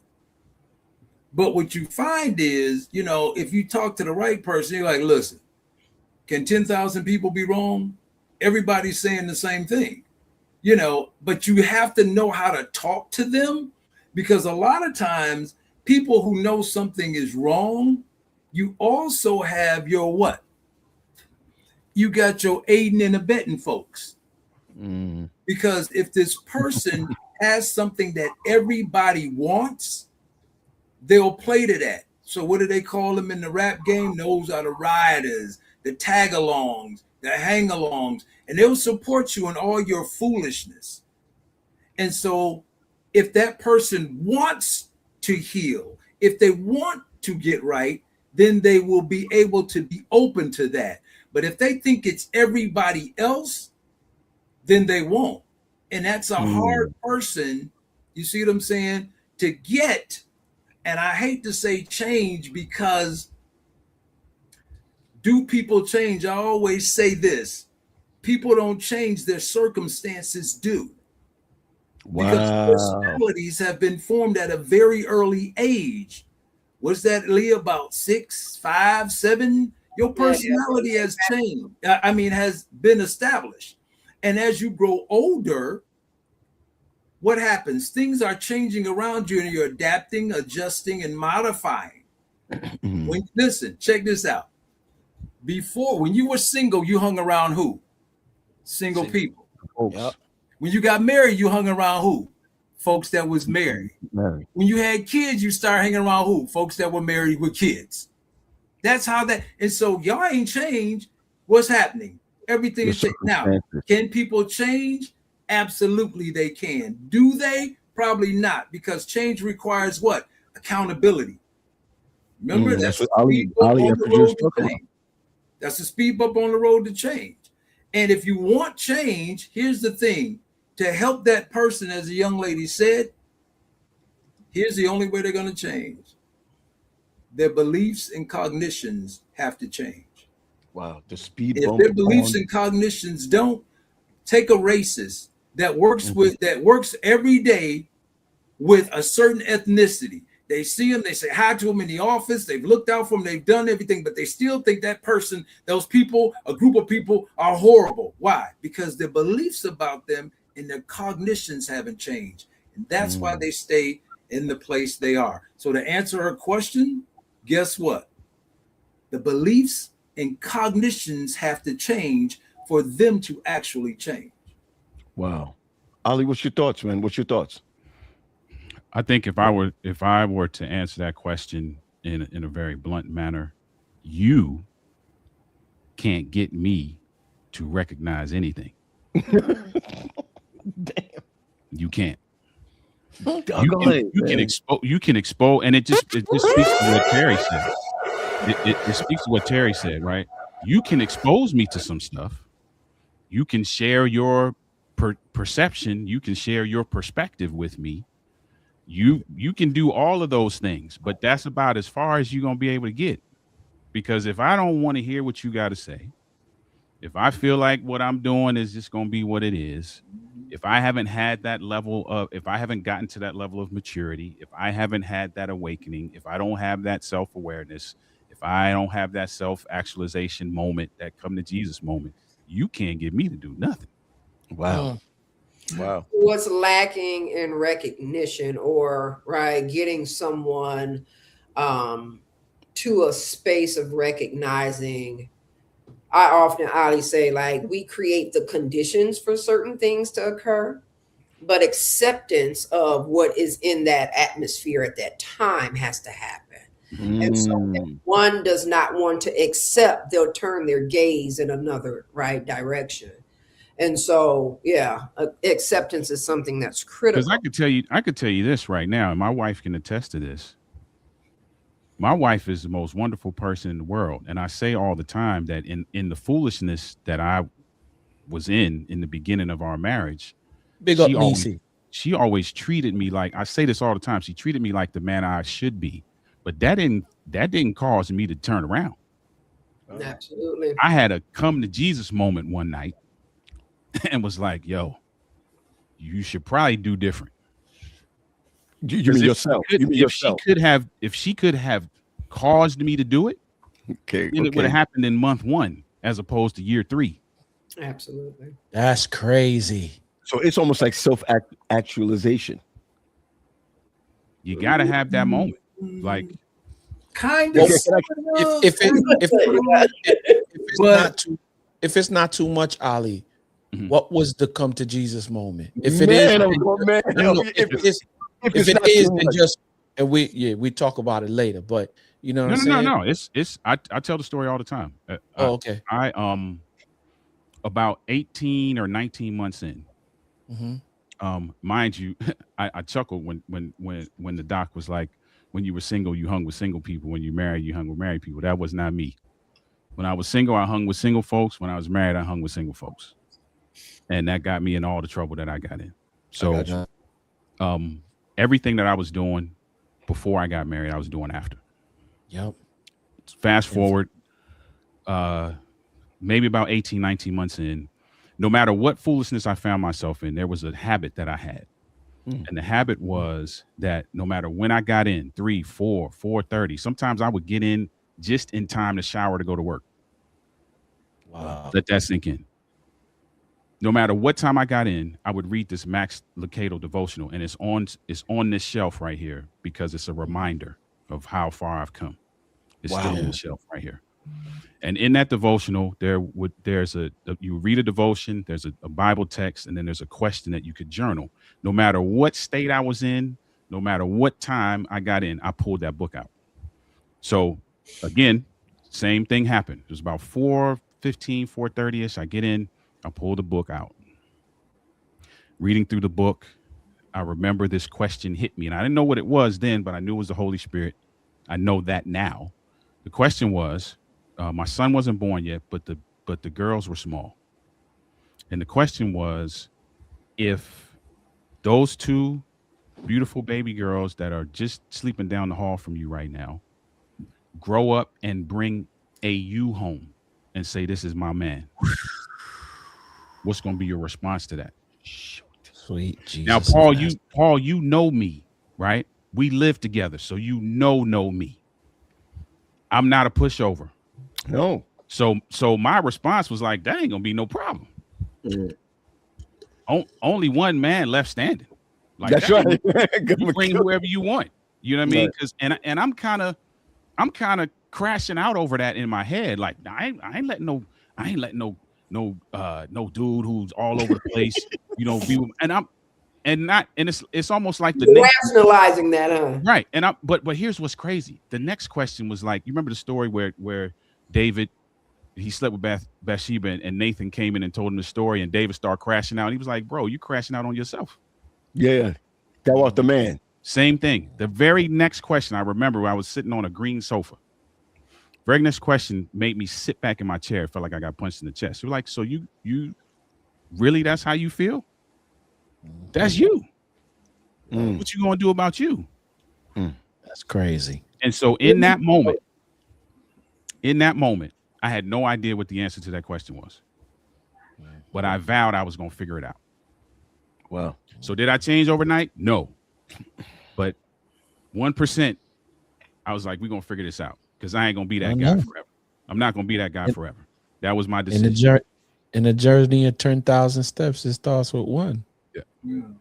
But what you find is, if you talk to the right person, you're like, listen, can 10,000 people be wrong? Everybody's saying the same thing, but you have to know how to talk to them, because a lot of times people who know something is wrong, you also have your what? You got your aiding and abetting folks. Because if this person has something that everybody wants, they'll play to that. So what do they call them in the rap game? Those are the rioters, the tag-alongs, the hang-alongs, and they'll support you in all your foolishness. And so if that person wants to heal, if they want to get right, then they will be able to be open to that. But if they think it's everybody else, then they won't. And that's a hard person, you see what I'm saying, to get. And I hate to say change, because do people change? I always say this: people don't change, their circumstances do. Because personalities have been formed at a very early age. What's that, Leah? About 6, 5, 7? Your personality has changed. I mean, has been established. And as you grow older, what happens? Things are changing around you, and you're adapting, adjusting, and modifying. Listen, check this out. Before, when you were single, you hung around who? Single people. Yep. When you got married, you hung around who? Folks that was married. When you had kids, you started hanging around who? Folks that were married with kids. That's how that. And so y'all ain't changed. What's happening? Everything is changed. Now, can people change? Absolutely, they can. Do they? Probably not, because change requires what? Accountability. Remember, that's what Ali introduced. That's a speed bump on the road to change. And if you want change, here's the thing: to help that person, as the young lady said, here's the only way they're going to change. Their beliefs and cognitions have to change. Wow, the speed if bump. If their beliefs and cognitions don't, take a racist that works every day with a certain ethnicity. They see them, they say hi to them in the office, they've looked out for them, they've done everything, but they still think that person, those people, a group of people, are horrible. Why? Because their beliefs about them and their cognitions haven't changed. And that's why they stay in the place they are. So to answer her question, guess what? The beliefs and cognitions have to change for them to actually change. Wow. Ali, what's your thoughts, man? What's your thoughts? I think if I were to answer that question in a very blunt manner, you can't get me to recognize anything. Damn. You can't. You can expose, and it just speaks to what Terry said. It speaks to what Terry said, right? You can expose me to some stuff. You can share your perception. You can share your perspective with me. You can do all of those things, but that's about as far as you're going to be able to get. Because if I don't want to hear what you got to say, if I feel like what I'm doing is just going to be what it is, if I haven't had that level of, if I haven't gotten to that level of maturity, if I haven't had that awakening, if I don't have that self-awareness, if I don't have that self-actualization moment, that come to Jesus moment, you can't get me to do nothing. Wow. Wow. What's lacking in recognition, or getting someone to a space of recognizing? I often, Ali, say, like, we create the conditions for certain things to occur, but acceptance of what is in that atmosphere at that time has to happen. And so if one does not want to accept, they'll turn their gaze in another direction. And so, acceptance is something that's critical. Because I could tell you this right now, and my wife can attest to this. My wife is the most wonderful person in the world. And I say all the time that in the foolishness that I was in the beginning of our marriage, she always treated me like, I say this all the time, she treated me like the man I should be. But that didn't cause me to turn around. Absolutely. I had a come to Jesus moment one night and was like, yo, you should probably do different. You mean yourself? If she could have caused me to do it, then it would have happened in month 1 as opposed to year 3. Absolutely. That's crazy. So it's almost like self-actualization. You got to have that moment. Like, kind of. If it's not too much, Ali, what was the come to Jesus moment? If it is, then just, and we talk about it later. But you know what I'm saying? No. It's I tell the story all the time. Okay. I about 18 or 19 months in, Mind you, I chuckled when the doc was like, when you were single, you hung with single people. When you married, you hung with married people. That was not me. When I was single, I hung with single folks. When I was married, I hung with single folks. And that got me in all the trouble that I got in. So everything that I was doing before I got married, I was doing after. Yep. Fast forward, maybe about 18, 19 months in, no matter what foolishness I found myself in, there was a habit that I had. And the habit was that no matter when I got in, 3, 4, 4:30, sometimes I would get in just in time to shower to go to work. Wow. Let that sink in. No matter what time I got in, I would read this Max Lucado devotional, and it's on this shelf right here because it's a reminder of how far I've come. It's still on the shelf right here. And in that devotional, you read a devotion, there's a Bible text, and then there's a question that you could journal. No matter what state I was in, no matter what time I got in, I pulled that book out. So again, same thing happened. It was about 4:15, 4:30ish. I get in, I pull the book out. Reading through the book, I remember this question hit me, and I didn't know what it was then, but I knew it was the Holy Spirit. I know that now. The question was, my son wasn't born yet, but the girls were small. And the question was, if those 2 beautiful baby girls that are just sleeping down the hall from you right now grow up and bring a you home and say, this is my man, what's going to be your response to that? Shoot. Sweet Jesus. Now, Paul, you know me, right? We live together, so you know me. I'm not a pushover. No. So my response was like, that ain't gonna be no problem. Only one man left standing. Like, that's right. You bring whoever you want. You know what I mean? Because and I'm kind of crashing out over that in my head. Like, I ain't letting no dude who's all over the place, be, and it's almost like rationalizing that, huh? Right. And but here's what's crazy. The next question was like, you remember the story where David, he slept with Bathsheba, and Nathan came in and told him the story, and David started crashing out. And he was like, bro, you crashing out on yourself. Yeah. That was the man. Same thing. The very next question, I remember I was sitting on a green sofa. Very next question made me sit back in my chair. It felt like I got punched in the chest. You're like, so you really, that's how you feel? That's you. What you gonna do about you? That's crazy. And so in that moment, I had no idea what the answer to that question was. But I vowed I was gonna figure it out. Wow. So did I change overnight? No. But 1%, I was like, we're gonna figure this out, because I ain't gonna be that guy forever. I'm not gonna be that guy forever. That was my decision. In the journey of 10,000 steps, it starts with one. Yeah.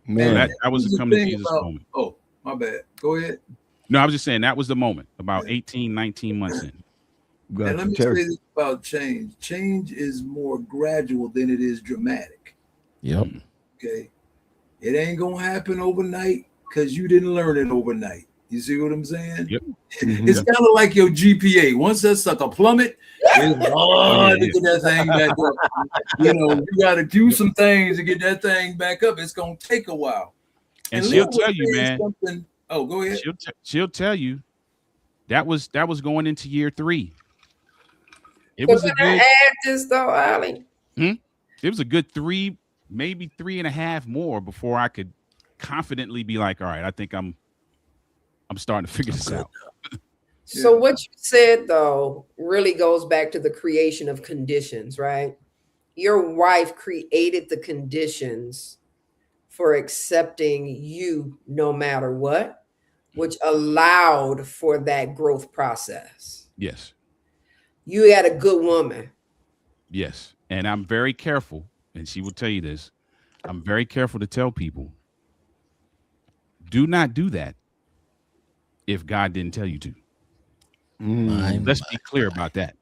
Man, that was the come to Jesus moment. Oh, my bad. Go ahead. No, I was just saying that was the moment, about 18, 19 months in. And let me say this about change. Change is more gradual than it is dramatic. Yep. Okay. It ain't gonna happen overnight because you didn't learn it overnight. You see what I'm saying? Yep. It's kind of like your GPA. Once that sucker plummet, it's hard to get that thing back up. You got to do some things to get that thing back up. It's gonna take a while. And she'll tell you, man. Oh, go ahead. She'll tell you that was going into year 3. It So was a good. I add this though, Ali. It was a good 3, maybe 3.5 more before I could confidently be like, all right, I think I'm starting to figure this out. So what you said though really goes back to the creation of conditions, right? Your wife created the conditions for accepting you no matter what, which allowed for that growth process. Yes. You had a good woman. Yes. And I'm very careful, and she will tell you this. I'm very careful to tell people, do not do that if God didn't tell you to. Let's be clear about that.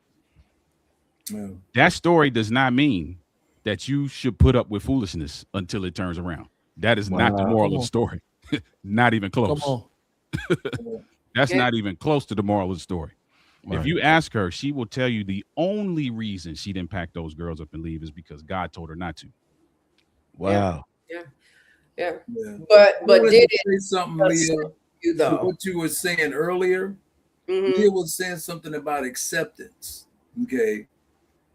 That story does not mean that you should put up with foolishness until it turns around. That is not the moral of the story. Not even close. That's not even close to the moral of the story. Right. If you ask her, she will tell you the only reason she didn't pack those girls up and leave is because God told her not to. Wow. Yeah. Yeah. But did it say something, Leah? You though, what you were saying earlier, Leah was saying something about acceptance. Okay.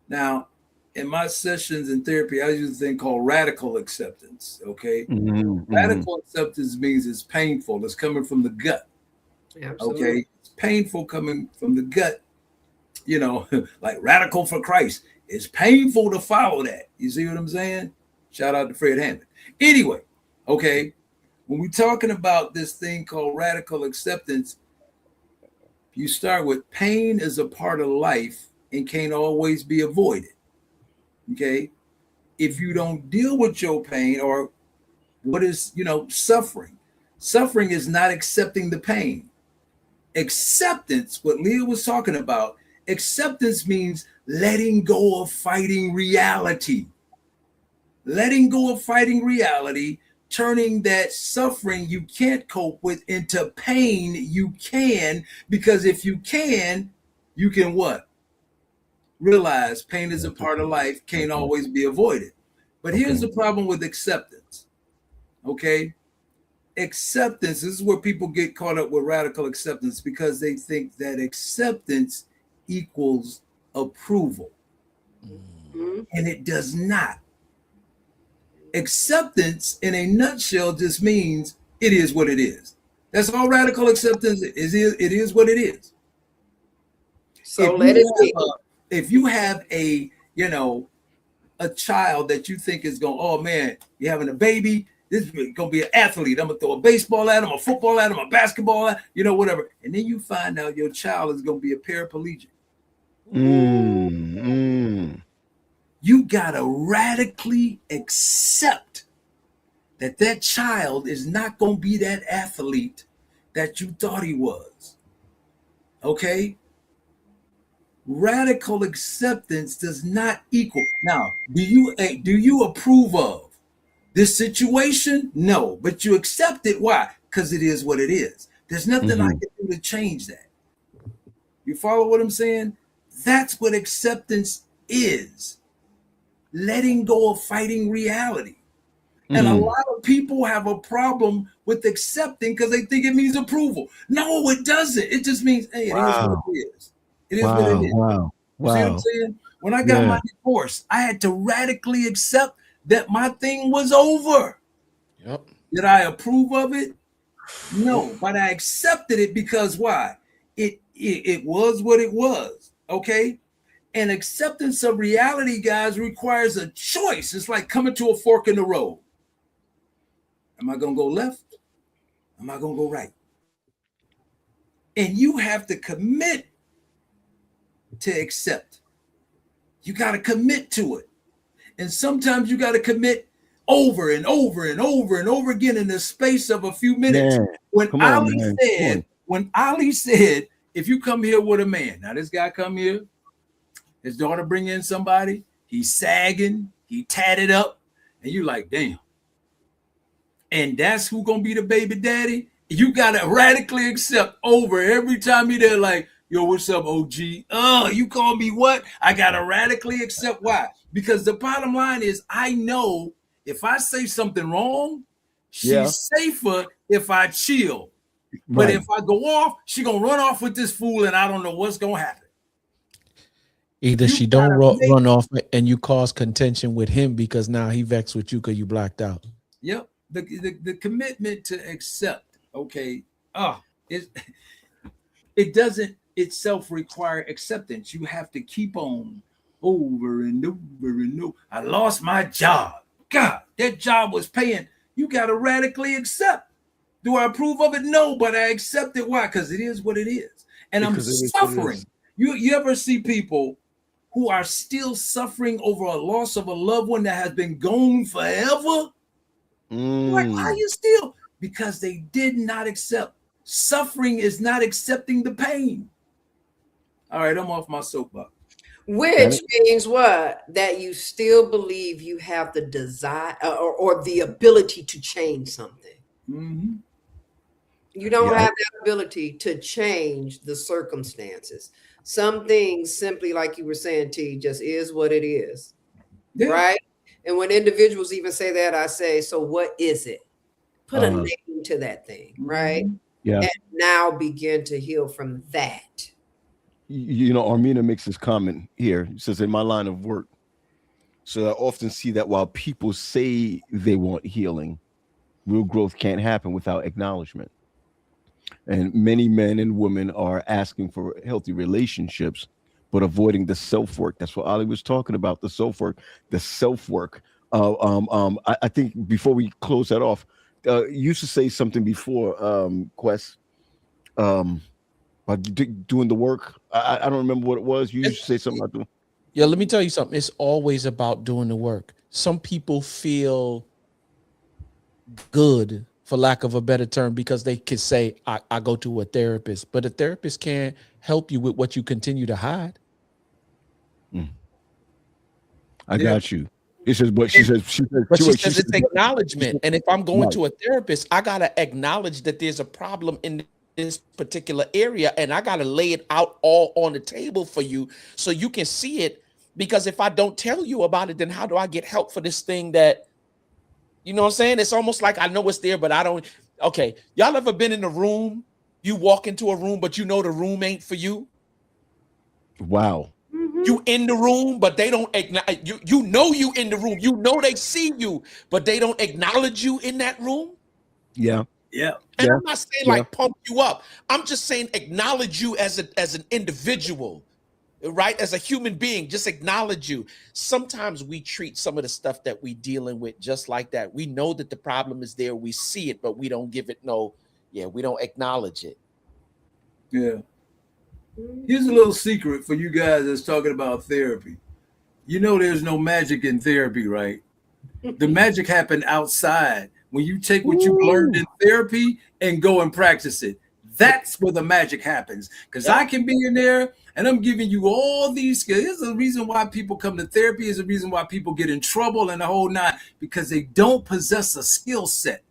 Now, in my sessions in therapy, I use a thing called radical acceptance. Okay. Radical acceptance means it's painful. It's coming from the gut. Absolutely. Okay. It's painful coming from the gut. You know, like Radical for Christ. It's painful to follow that. You see what I'm saying? Shout out to Fred Hammond. Anyway, okay. When we're talking about this thing called radical acceptance, you start with pain is a part of life and can't always be avoided. Okay. If you don't deal with your pain, or what is, suffering is not accepting the pain. Acceptance, what Leah was talking about, acceptance means letting go of fighting reality. Letting go of fighting reality, turning that suffering you can't cope with into pain you can, because if you can what? Realize pain is a part of life, can't always be avoided. But here's the problem with acceptance. Okay? Acceptance, this is where people get caught up with radical acceptance, because they think that acceptance equals approval. And it does not. Acceptance in a nutshell just means it is what it is. That's all radical acceptance is. It is what it is. So let it be. If you have a child that you think is going, oh man, you're having a baby, this is going to be an athlete. I'm going to throw a baseball at him, a football at him, a basketball at him, whatever. And then you find out your child is going to be a paraplegic. You got to radically accept that child is not going to be that athlete that you thought he was. Okay? Radical acceptance does not equal. Now, do you approve of this situation? No, but you accept it. Why? Because it is what it is. There's nothing I can do to change that. You follow what I'm saying? That's what acceptance is. Letting go of fighting reality. And a lot of people have a problem with accepting because they think it means approval. No, it doesn't. It just means, hey, it is what it is. It is what it is. You see what I'm saying? When I got my divorce, I had to radically accept that my thing was over. Yep. Did I approve of it? No, but I accepted it because why? It was what it was. Okay. And acceptance of reality, guys, requires a choice. It's like coming to a fork in the road. Am I going to go left? Am I going to go right? And you have to commit to accept. You got to commit to it. And sometimes you got to commit over and over and over and over again in the space of a few minutes. When Ali said, if you come here with a man, now this guy come here, his daughter bring in somebody, he's sagging, he tatted up, and you like, damn. And that's who gonna be the baby daddy? You gotta radically accept over every time he there like, yo, what's up, OG? You call me what? I gotta radically accept. Why? Because the bottom line is, I know if I say something wrong, she's safer if I chill. But if I go off, she gonna run off with this fool, and I don't know what's gonna happen. Either she don't run off and you cause contention with him because now he vexed with you because you blacked out. Yep. The commitment to accept, okay, it doesn't itself require acceptance. You have to keep on over and over and over. I lost my job. God, that job was paying. You got to radically accept. Do I approve of it? No, but I accept it. Why? Because it is what it is. And I'm suffering. You ever see people who are still suffering over a loss of a loved one that has been gone forever? Like, why are you still? Because they did not accept. Suffering is not accepting the pain. All right, I'm off my soapbox. Which means what? That you still believe you have the desire or the ability to change something. Mm-hmm. You don't have that ability to change the circumstances. Some things simply, like you were saying, T, just is what it is. Right? And when individuals even say that, I say, so what is it? put a name to that thing, right? Yeah. And now begin to heal from that. You know, Armina makes this comment here. It says, in my line of work, so I often see that while people say they want healing, real growth can't happen without acknowledgement. And many men and women are asking for healthy relationships, but avoiding the self-work. That's what Ali was talking about, the self-work, the self-work. I think before we close that off, you used to say something before, Quest, about doing the work. I don't remember what it was. You used to say something about doing. Yeah, let me tell you something. It's always about doing the work. Some people feel good, for lack of a better term, because they can say, I go to a therapist, but a therapist can't help you with what you continue to hide. I got you. It says, but she says, it's acknowledgement. And if I'm going to a therapist, I got to acknowledge that there's a problem in this particular area, and I got to lay it out all on the table for you so you can see it. Because if I don't tell you about it, then how do I get help for this thing that, you know what I'm saying? It's almost like I know it's there, but I don't. Okay, y'all ever been in a room? You walk into a room, but you know the room ain't for you. Wow. You in the room, but they don't acknowledge you. You know you in the room. You know they see you, but they don't acknowledge you in that room. Yeah. Yeah. And I'm not saying like pump you up. I'm just saying acknowledge you as an individual, right? As a human being, just acknowledge you. Sometimes we treat some of the stuff that we dealing with just like that. We know that the problem is there. We see it, but we don't give it we don't acknowledge it. Yeah. Here's a little secret for you guys that's talking about therapy. You know there's no magic in therapy, right? The magic happened outside. When you take what you learned in therapy and go and practice it, that's where the magic happens. Because I can be in there and I'm giving you all these skills. There's a reason why people come to therapy. Is a reason why people get in trouble and the whole nine, because they don't possess a skill set.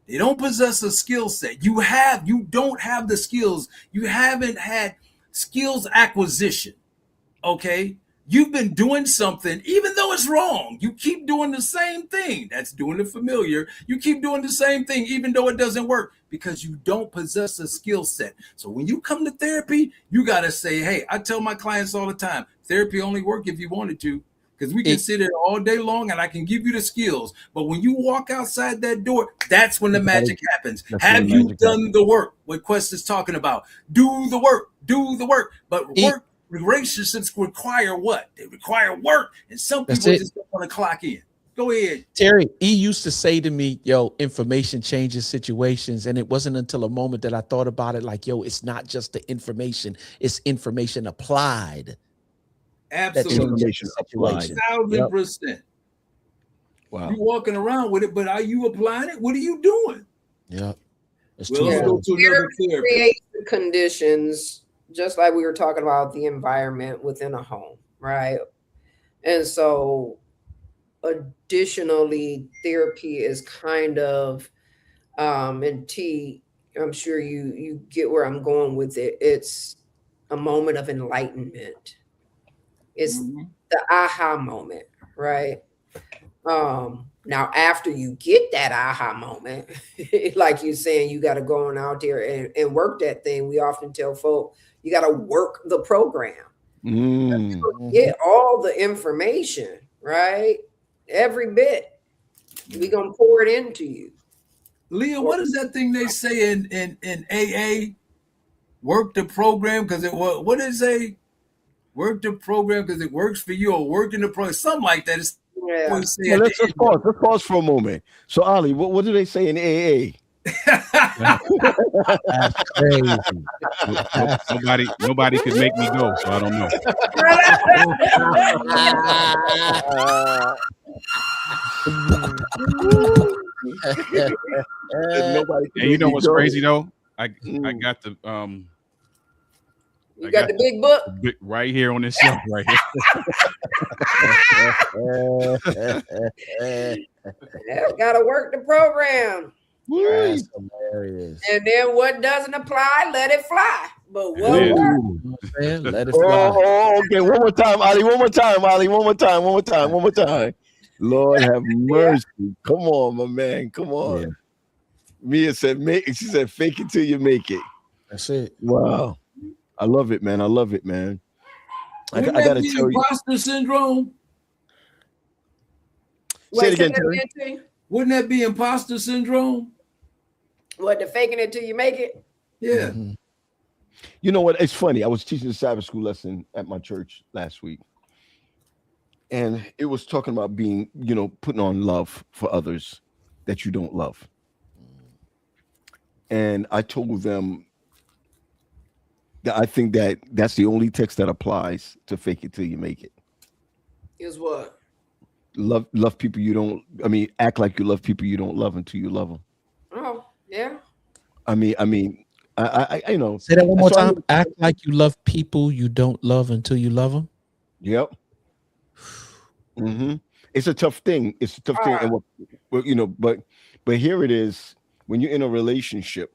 They don't possess a skill set. You don't have the skills. You haven't had skills acquisition. Okay. You've been doing something, even though it's wrong. You keep doing the same thing. That's doing it familiar. You keep doing the same thing, even though it doesn't work, because you don't possess a skill set. So when you come to therapy, you got to say, hey, I tell my clients all the time, therapy only work if you wanted to, because we can sit there all day long and I can give you the skills. But when you walk outside that door, that's when the magic happens. Have you done the work? What Quest is talking about. Do the work. Do the work. But work. Relationships require what? They require work, and some people just don't want to clock in. Go ahead, Terry. He used to say to me, "Yo, information changes situations," and it wasn't until a moment that I thought about it, like, "Yo, it's not just the information; it's information applied." Absolutely, information applied. 1,000%. Wow. You're walking around with it, but are you applying it? What are you doing? Yeah, let's go to another therapy. Create the conditions. Just like we were talking about the environment within a home, right? And so additionally, therapy is kind of, and T, I'm sure you get where I'm going with it. It's a moment of enlightenment. It's the aha moment, right? Now, after you get that aha moment, like you're saying, you got to go on out there and work that thing. We often tell folk, you got to work the program. Get all the information, right? Every bit. We're going to pour it into you. Leah, what is that thing they say in AA? Work the program because it was, what did it say? Work the program because it works for you, or work in the program, something like that. Let's pause. Let's pause for a moment. So, Ali, what do they say in AA? That's crazy. Nobody could make me go, so I don't know. And you know what's crazy though? I got the You got the big book right here on this shelf right here. Gotta work the program. That's hilarious. And then what doesn't apply, let it fly. But what works? Let it fly. Okay, one more time, Ali. One more time, Ali. One more time. Lord have mercy. Come on, my man. Come on. Mia said, she said, fake it till you make it. That's it. Wow. I love it, man. I love it, man. I Wouldn't got that to be tell you. imposter syndrome? Say it Wait, again, Terry. Terry. Wouldn't that be imposter syndrome? What, the faking it till you make it? Yeah. Mm-hmm. You know what? It's funny. I was teaching a Sabbath school lesson at my church last week. And it was talking about being, putting on love for others that you don't love. And I told them that I think that that's the only text that applies to fake it till you make it. Is what? Love people you don't. I mean, act like you love people you don't love until you love them. Oh, yeah. I mean, I Say that one more so time. Act like you love people you don't love until you love them. Yep. It's a tough thing. It's a tough thing, and but here it is. When you're in a relationship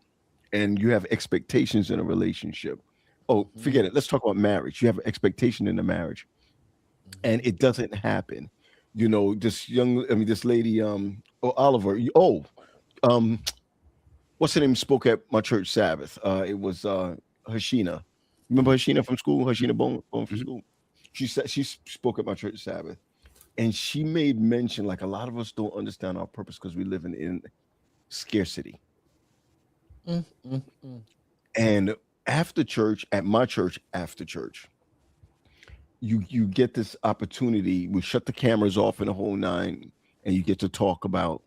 and you have expectations in a relationship. Oh, forget it. Let's talk about marriage. You have an expectation in the marriage, and it doesn't happen. This lady, Oliver. What's her name? Spoke at my church Sabbath. It was Hashina. Remember Hashina from school? Hashina Bone from school. She said she spoke at my church Sabbath, and she made mention like a lot of us don't understand our purpose because we live in scarcity. And after church, at my church, after church, you get this opportunity. We shut the cameras off in the whole nine, and you get to talk about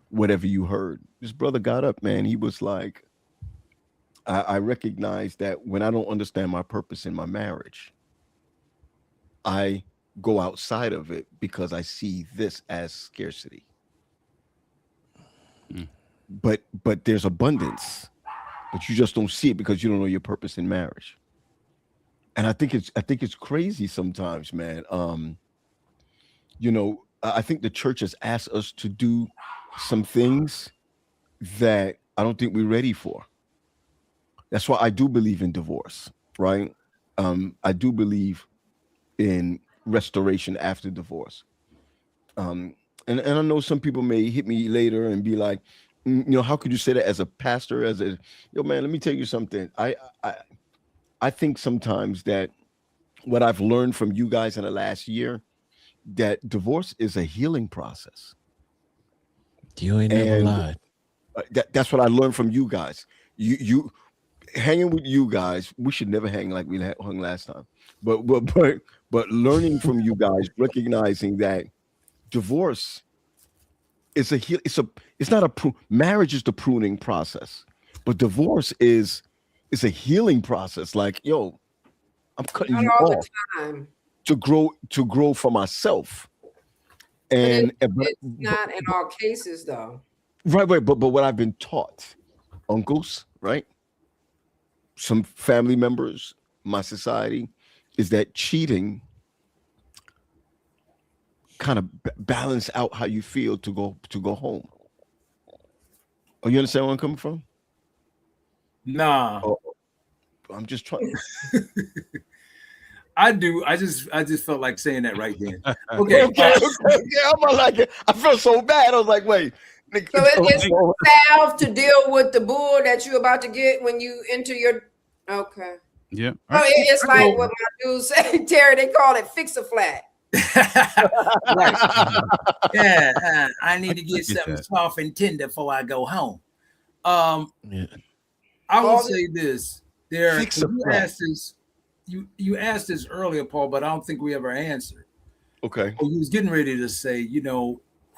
whatever you heard. This brother got up, man. He was like, I recognize that when I don't understand my purpose in my marriage, I go outside of it because I see this as scarcity. But there's abundance, but you just don't see it because you don't know your purpose in marriage. And I think it's crazy sometimes, man. I think the church has asked us to do some things that I don't think we're ready for. That's why I do believe in divorce, right? I do believe in restoration after divorce. And I know some people may hit me later and be like, how could you say that as a pastor? Man, let me tell you something. I think sometimes that what I've learned from you guys in the last year, that divorce is a healing process. You ain't never lied. That's what I learned from you guys. You hanging with you guys. We should never hang like we hung last time. But learning from you guys, recognizing that divorce is marriage is the pruning process, but divorce is a healing process. Like, yo, I'm cutting you off to grow for myself. And it's not in all cases though. Right. But what I've been taught, uncles, right? Some family members, my society, is that cheating kind of balance out how you feel to go home. Oh, you understand where I'm coming from? Nah. Oh, I'm just trying. I do. I just felt like saying that right then. Okay. I'm like, I feel so bad. I was like, wait. So it's salve to deal with the bull that you're about to get when you enter your. Okay. Yeah. It's like what my dude said, Terry. They call it fix a flat. Right. Yeah. I need to get something soft and tender before I go home. I will say this. You asked this earlier, Paul, but I don't think we ever answered. Okay. Well, you was getting ready to say,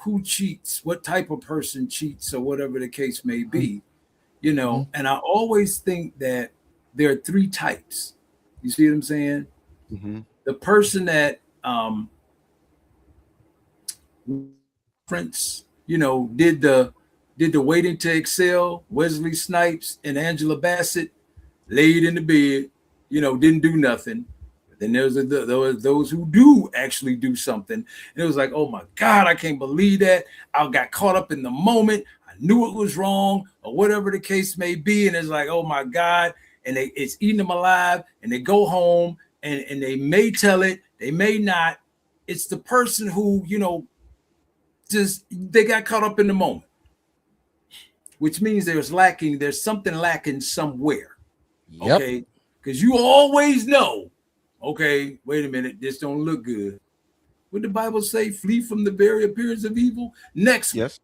who cheats, what type of person cheats, or whatever the case may be, and I always think that there are three types. You see what I'm saying? Mm-hmm. The person that did the Waiting to Excel, Wesley Snipes and Angela Bassett, laid in the bed, didn't do nothing. Then there was those who do actually do something. And it was like, oh my God, I can't believe that. I got caught up in the moment. I knew it was wrong, or whatever the case may be. And it's like, oh my God. And it's eating them alive. And they go home and they may tell it, they may not. It's the person who, just they got caught up in the moment. which means there's something lacking somewhere. Yep. Okay, because you always know, okay, wait a minute, this don't look good. What the Bible say? Flee from the very appearance of evil. Next, Yes.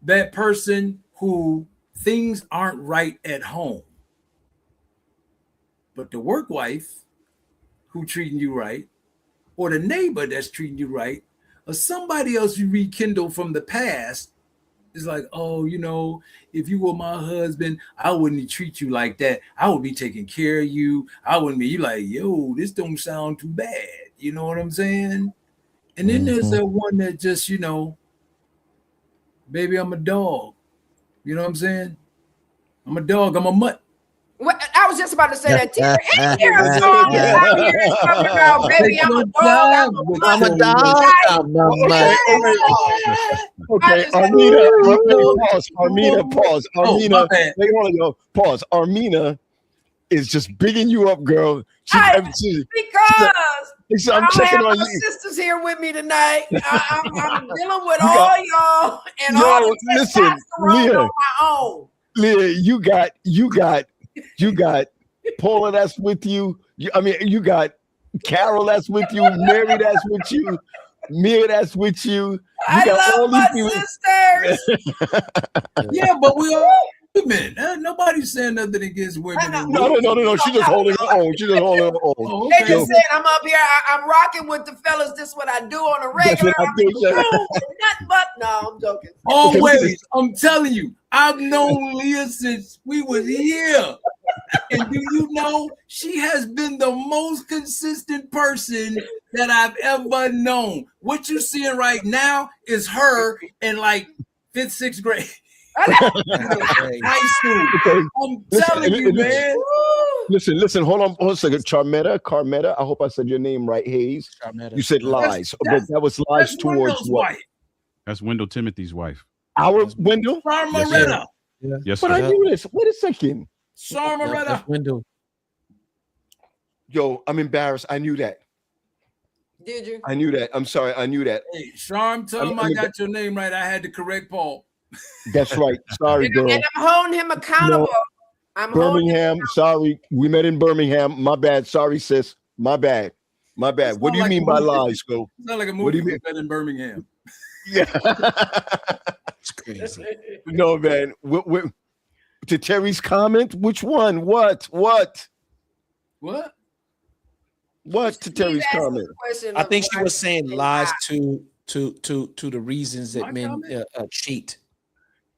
That person who things aren't right at home, but the work wife who treating you right, or the neighbor that's treating you right, or somebody else you rekindle from the past is like, oh, if you were my husband, I wouldn't treat you like that. I would be taking care of you. I wouldn't be. You like, yo, this don't sound too bad. You know what I'm saying? And then there's that one that just, baby, I'm a dog. You know what I'm saying? I'm a dog. I'm a mutt. Well, I was just about to say that. Any here a song that I'm hearing something about, baby, I'm a dog. I'm a dog. Okay, Armina, pause. Armina, wait, hold on, yo. Pause. Armina is just bigging you up, girl. Because I'm checking on you. Sisters here with me tonight. I'm dealing with all y'all and all the listen, Leah, on my own. Leah, you got Paula that's with you. You got Carol that's with you, Mary that's with you, Mia that's with you. I love my sisters. Yeah, but we all women. Nobody's saying nothing against women. No. She's just holding her own. Oh, okay. They just said I'm up here. I'm rocking with the fellas. This is what I do on a regular. Nothing but no, I'm joking. Always, I'm telling you, I've known Leah since we was here. And do you know she has been the most consistent person that I've ever known. What you're seeing right now is her in like 5th, 6th grade. High school. Okay. I'm telling you, man. Listen, hold on a second. Carmetta, I hope I said your name right, Hayes. Carmetta. You said lies, but that was lies towards what? Wife. That's Wendell Timothy's wife. Our Wendell? Charmaretta. Yes, but I knew this. Wait a second. Charmaretta. Wendell. Yo, I'm embarrassed. I knew that. Did you? I knew that. I'm sorry. I knew that. Hey, Charm, tell him I got your name right. I had to correct Paul. That's right. Sorry, girl. And I'm holding him accountable. Birmingham. Sorry. We met in Birmingham. My bad. Sorry, sis. My bad. What do you mean by lies, girl? It's not like a movie. What do you mean? In Birmingham. Yeah. It's crazy. No, man. To Terry's comment, which one? What to Terry's comment? I think she was saying lies to the reasons that men cheat.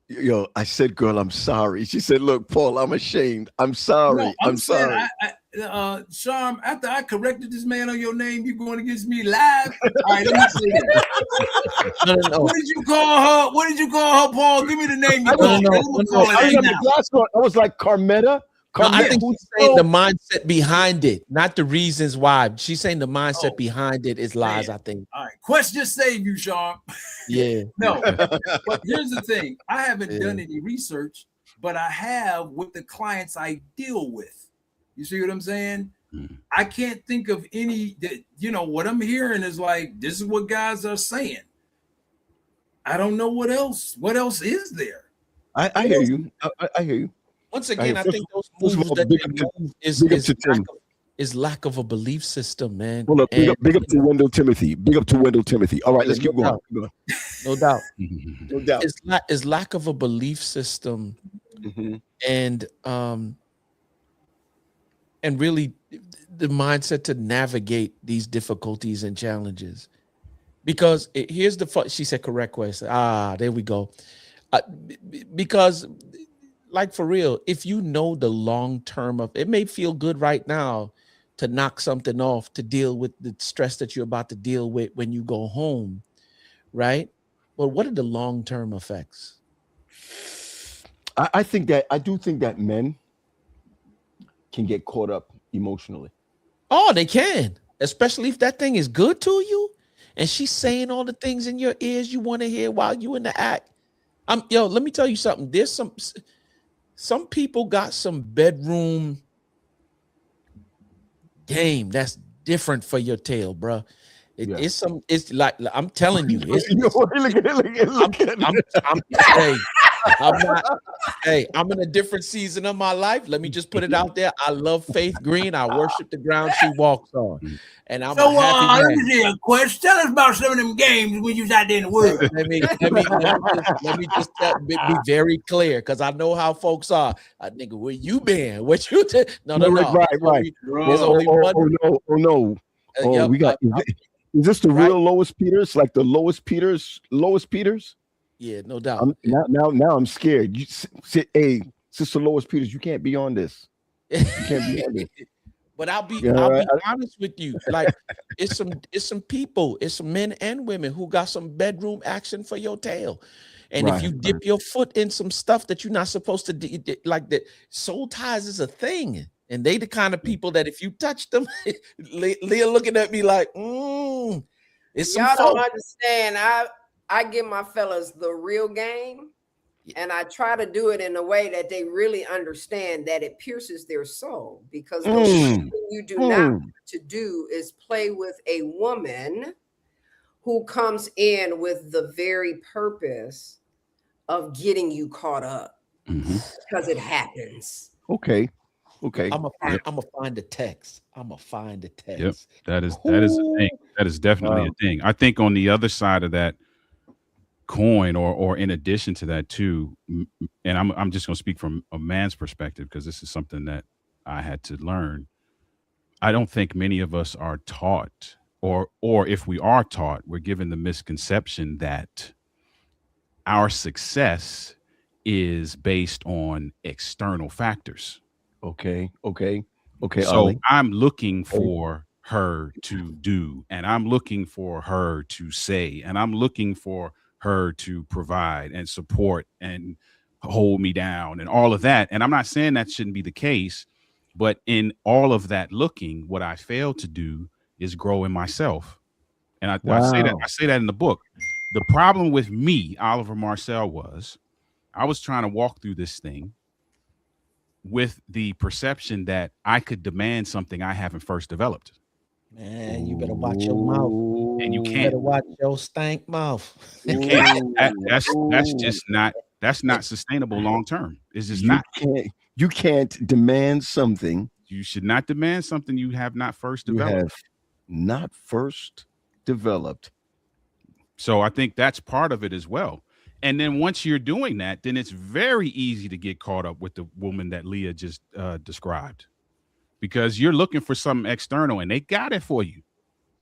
Yo, I said, girl, I'm sorry. She said, look, Paul, I'm ashamed. I'm sorry. No, I'm sorry. Charm, after I corrected this man on your name, you going against me live? All right, let me say that. No. What did you call her, Paul? Give me the name. I was like, Carmetta. No, I think she's saying the mindset behind it, not the reasons why. She's saying the mindset behind it is lies, I think. All right. Question save you, Sean. Yeah. No. But here's the thing. I haven't done any research, but I have with the clients I deal with. You see what I'm saying? Mm-hmm. I can't think of any that, what I'm hearing is like, this is what guys are saying. I don't know what else. What else is there? I hear you. I hear you. Once again, I think those moves is lack of a belief system, man. Hold up, big up to Wendell Timothy. All right, let's keep going. No doubt. No doubt. It's lack of a belief system, and really the mindset to navigate these difficulties and challenges. Because here's she said correct way. There we go. Because. Like for real, if you know the long term of it may feel good right now to knock something off, to deal with the stress that you're about to deal with when you go home, right? But what are the long-term effects? I do think that men can get caught up emotionally. Oh, they can, especially if that thing is good to you and she's saying all the things in your ears you want to hear while you in the act. Let me tell you something. There's some people got some bedroom game that's different for your tail, bro. It's like I'm telling you. I'm not. Hey, I'm in a different season of my life. Let me just put it out there. I love Faith Green. I worship the ground she walks on, and I'm a happy man. Let me see a question. Tell us about some of them games when you was out there in the world. Let me just be very clear, because I know how folks are. Nigga, where you been? What you did? No. Right. Oh no. We got. Is this the real Lois Peters? Like the Lois Peters? Yeah, no doubt. Now I'm scared. Hey, Sister Lois Peters, you can't be on this. You can't be on this. But I'll be honest with you. Like, it's some people, it's some men and women who got some bedroom action for your tail. And if you dip your foot in some stuff that you're not supposed to do, like that, soul ties is a thing. And they the kind of people that if you touch them, Leah looking at me like, it's some y'all folk. don't understand. I give my fellas the real game, and I try to do it in a way that they really understand that it pierces their soul, because the one thing you do not want to do is play with a woman who comes in with the very purpose of getting you caught up, because it happens. Okay. I'm gonna find the text. Yep, that is a thing. That is definitely a thing. I think on the other side of that coin, or in addition to that too, and I'm just gonna speak from a man's perspective, because this is something that I had to learn. I don't think many of us are taught, or if we are taught, we're given the misconception that our success is based on external factors. Okay. So Ollie. I'm looking for her to do, and I'm looking for her to say, and I'm looking for her to provide and support and hold me down and all of that. And I'm not saying that shouldn't be the case, but in all of that looking, what I failed to do is grow in myself. And I say that in the book. The problem with me, Oliver Marcel, was I was trying to walk through this thing with the perception that I could demand something I haven't first developed. Man, you better watch your mouth. And you You can't. better watch your stank mouth. You can't. That's not sustainable long term. It's just not. You can't demand something. You should not demand something you have not first developed. You have not first developed. So I think that's part of it as well. And then once you're doing that, then it's very easy to get caught up with the woman that Leah just described, because you're looking for something external, and they got it for you.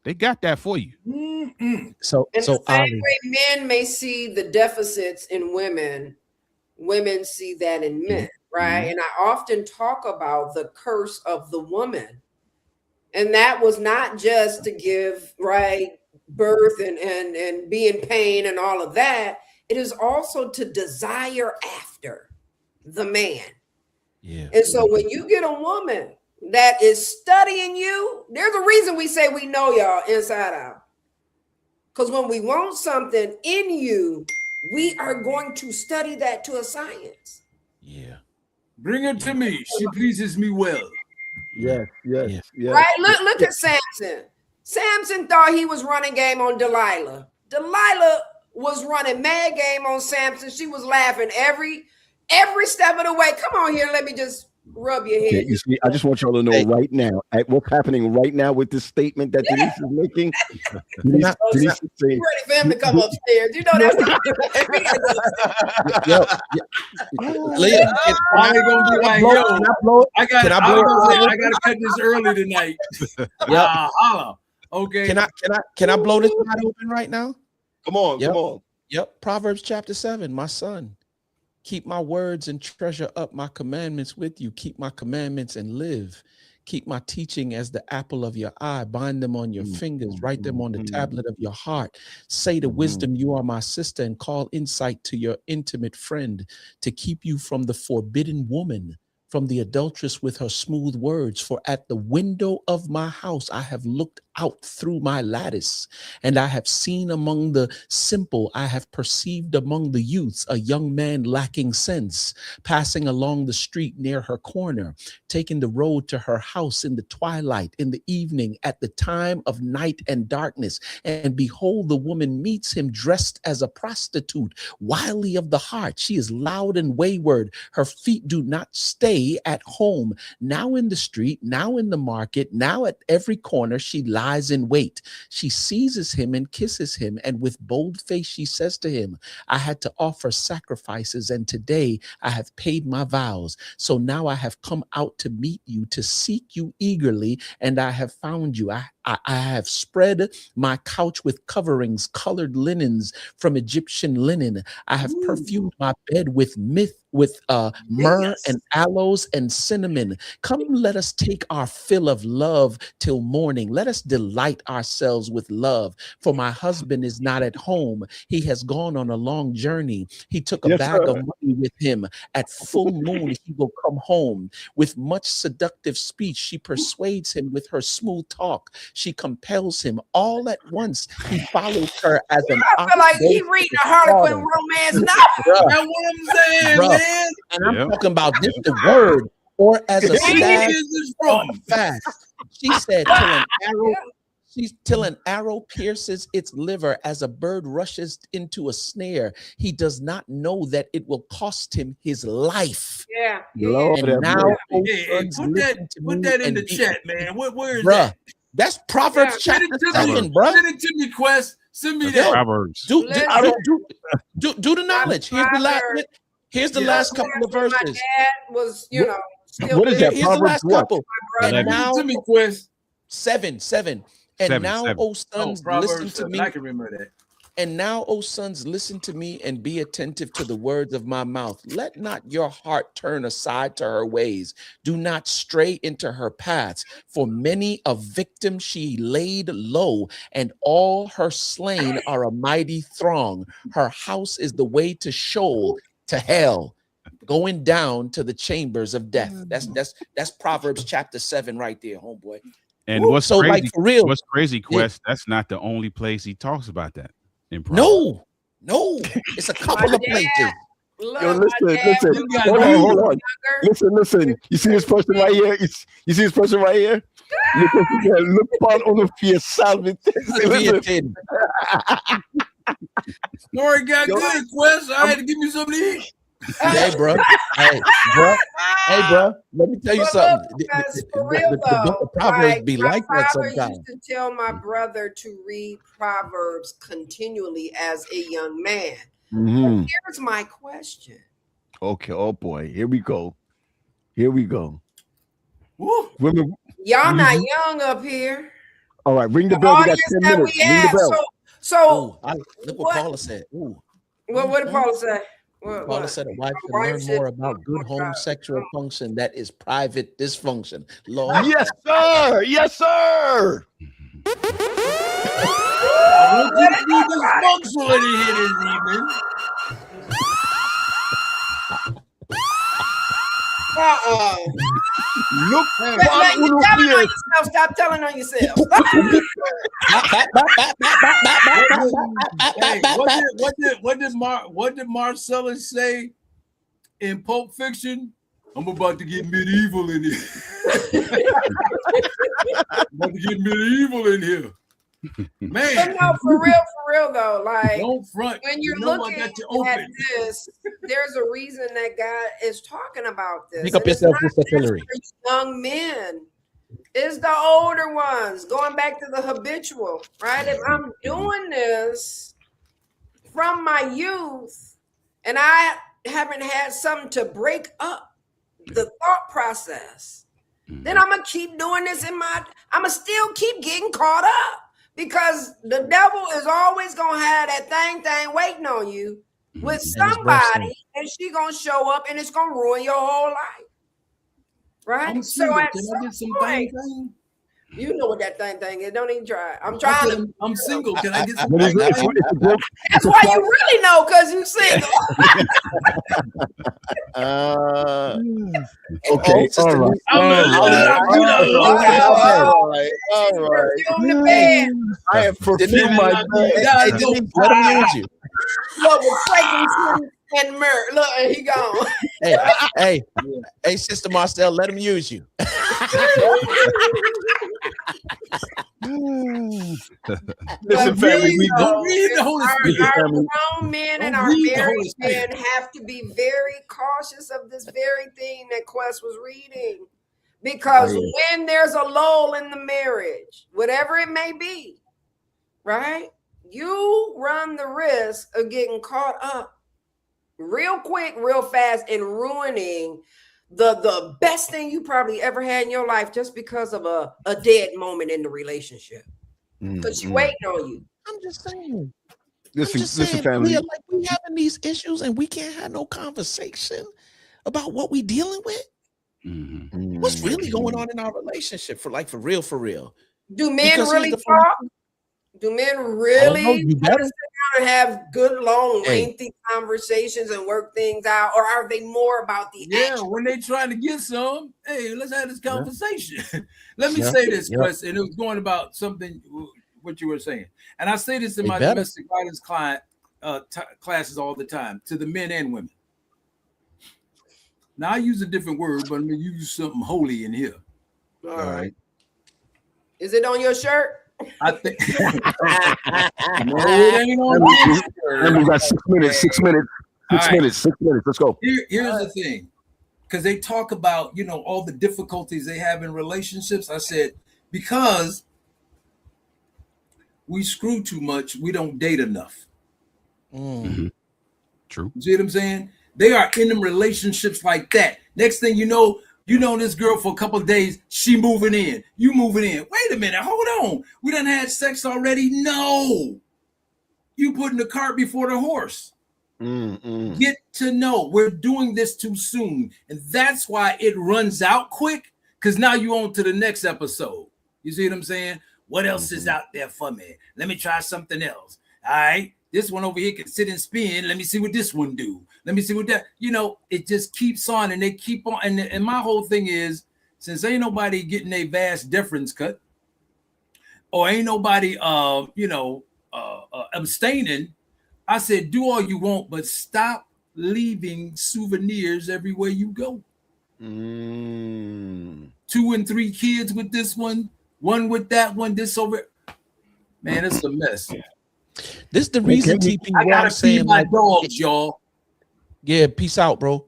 They got that for you. So in the same way men may see the deficits in women see that in men, right? And I often talk about the curse of the woman. And that was not just to give birth and be in pain and all of that. It is also to desire after the man. Yeah. And so when you get a woman that is studying you, there's a reason we say we know y'all inside out. Because when we want something in you, we are going to study that to a science. Yeah. Bring her to me. She pleases me well. Yes. Right? Look at Samson. Samson thought he was running game on Delilah. Delilah was running mad game on Samson. She was laughing every step of the way. Come on here, let me just rub your head. Okay, you see, I just want y'all to know right now what's happening right now with this statement that Denise is making. Denise is saying, ready for him to come upstairs. You know that's Leah, I gotta cut this early tonight. Holla. Okay. Can I blow this wide open right now? Come on. Yep. Proverbs chapter 7, my son. Keep my words and treasure up my commandments with you. Keep my commandments and live. Keep my teaching as the apple of your eye. Bind them on your fingers. Write them on the tablet of your heart. Say to wisdom, you are my sister, and call insight to your intimate friend, to keep you from the forbidden woman, from the adulteress with her smooth words. For at the window of my house I have looked out through my lattice. And I have seen among the simple, I have perceived among the youths a young man lacking sense, passing along the street near her corner, taking the road to her house in the twilight, in the evening, at the time of night and darkness. And behold, the woman meets him dressed as a prostitute, wily of the heart. She is loud and wayward. Her feet do not stay at home. Now in the street, now in the market, now at every corner, she lies in wait. She seizes him and kisses him, and with bold face she says to him, I had to offer sacrifices, and today I have paid my vows. So now I have come out to meet you, to seek you eagerly, and I have found you. I have spread my couch with coverings, colored linens from Egyptian linen. I have perfumed my bed with myrrh and aloes and cinnamon. Come, let us take our fill of love till morning. Let us delight ourselves with love. For my husband is not at home. He has gone on a long journey. He took a bag of money with him. At full moon, he will come home. With much seductive speech, she persuades him with her smooth talk. She compels him. All at once, he follows her as an I feel like he reading a Harlequin romance novel. That's what I'm saying, man. And I'm talking about this the word, or as a stab fast. She said, till an arrow pierces its liver, as a bird rushes into a snare. He does not know that it will cost him his life. Yeah. Lord, And now, put that in the chat, man. Where is that? That's Proverbs chapter 7, bro. Send it to me, Quest. Send me that. Proverbs. Do the knowledge. Here's the last couple of verses. My dad was, still What is that? Here's the last couple. My And now, to me, Quest. seven. And now, O sons, listen to me. I can remember that. And now, O sons, listen to me and be attentive to the words of my mouth. Let not your heart turn aside to her ways. Do not stray into her paths. For many a victim she laid low, and all her slain are a mighty throng. Her house is the way to Sheol, to hell, going down to the chambers of death. That's Proverbs chapter 7 right there, homeboy. And what's so crazy, like for real, what's crazy, Quest, that's not the only place he talks about that. No, it's a couple of places. Yo, listen. Hold on. Listen. You see this person right here? You see this person right here? Look on the face, salve. Story got good, Quest. I had to give me something to eat. Hey, bro. Hey, bro. Let me tell you something. The book of Proverbs be like that sometimes. Used to tell my brother to read Proverbs continually as a young man. Mm-hmm. Here's my question. Okay. Oh boy. Here we go. Women, y'all not young up here. All right. Ring the bell. We got 10 minutes. Ring the bell. So look what Paula said. Ooh. What did Paula say? Paula said a wife should learn more about good homosexual function that is private dysfunction. Lord. Yes, sir. Yes, sir. I want you to be dysfunctional in here this evening. Look, stop telling on yourself. What did Marcellus say in Pulp Fiction? I'm about to get medieval in here. Man. But no, for real though, like don't front. When you're looking at this, there's a reason that God is talking about this. Pick up yourself, Mr. Hillary. Young men, it's the older ones going back to the habitual, right? If I'm doing this from my youth and I haven't had something to break up the thought process, then I'm gonna keep doing this I'm gonna still keep getting caught up. Because the devil is always gonna have that thing waiting on you with somebody, and she gonna show up, and it's gonna ruin your whole life, right? So at some point, You know what that thing is. Don't even try. I'm trying to. I'm single. Can I get some? That's why you really know, because you single. Okay. All right. On the bed. I have perfumed my bed. Let him use you. Look, with Franklin and Murr. Look, and he gone. Hey, Sister Marcel, let him use you. Listen, family, we our grown men and our married men have to be very cautious of this very thing that Quest was reading. Because when there's a lull in the marriage, whatever it may be, right, you run the risk of getting caught up real quick, real fast, and ruining the best thing you probably ever had in your life just because of a dead moment in the relationship. Because she waiting on you. I'm just saying. Listen, family. We having these issues and we can't have no conversation about what we dealing with. What's really going on in our relationship for real? Do men really talk? Do men really sit down and have good, long, lengthy conversations and work things out, or are they more about the action? When they trying to get some, hey, let's have this conversation. Let me say this, Chris, and it was going about something what you were saying, and I say this in my domestic violence classes all the time to the men and women. Now I use a different word, but I'm gonna use something holy in here. All right. Is it on your shirt? I think no, it ain't on my shirt. We got 6 minutes. 6 minutes. 6 minutes. 6 minutes. Let's go. Here's the thing, because they talk about all the difficulties they have in relationships. I said because we screw too much, we don't date enough. True. You see what I'm saying? They are in them relationships like that. Next thing you know this girl for a couple of days, she moving in. You moving in. Wait a minute, hold on. We done had sex already? No. You putting the cart before the horse. Get to know. We're doing this too soon. And that's why it runs out quick, because now you on to the next episode. You see what I'm saying? What else is out there for me? Let me try something else. All right. This one over here can sit and spin. Let me see what this one do. Let me see what that, it just keeps on and they keep on. And my whole thing is, since ain't nobody getting a vast deference cut or ain't nobody, abstaining, I said, do all you want, but stop leaving souvenirs everywhere you go. 2 and 3 kids with this one with that one, this over. Man, it's a mess. This is the reason, TP. I gotta feed my dogs, y'all. Yeah, peace out, bro.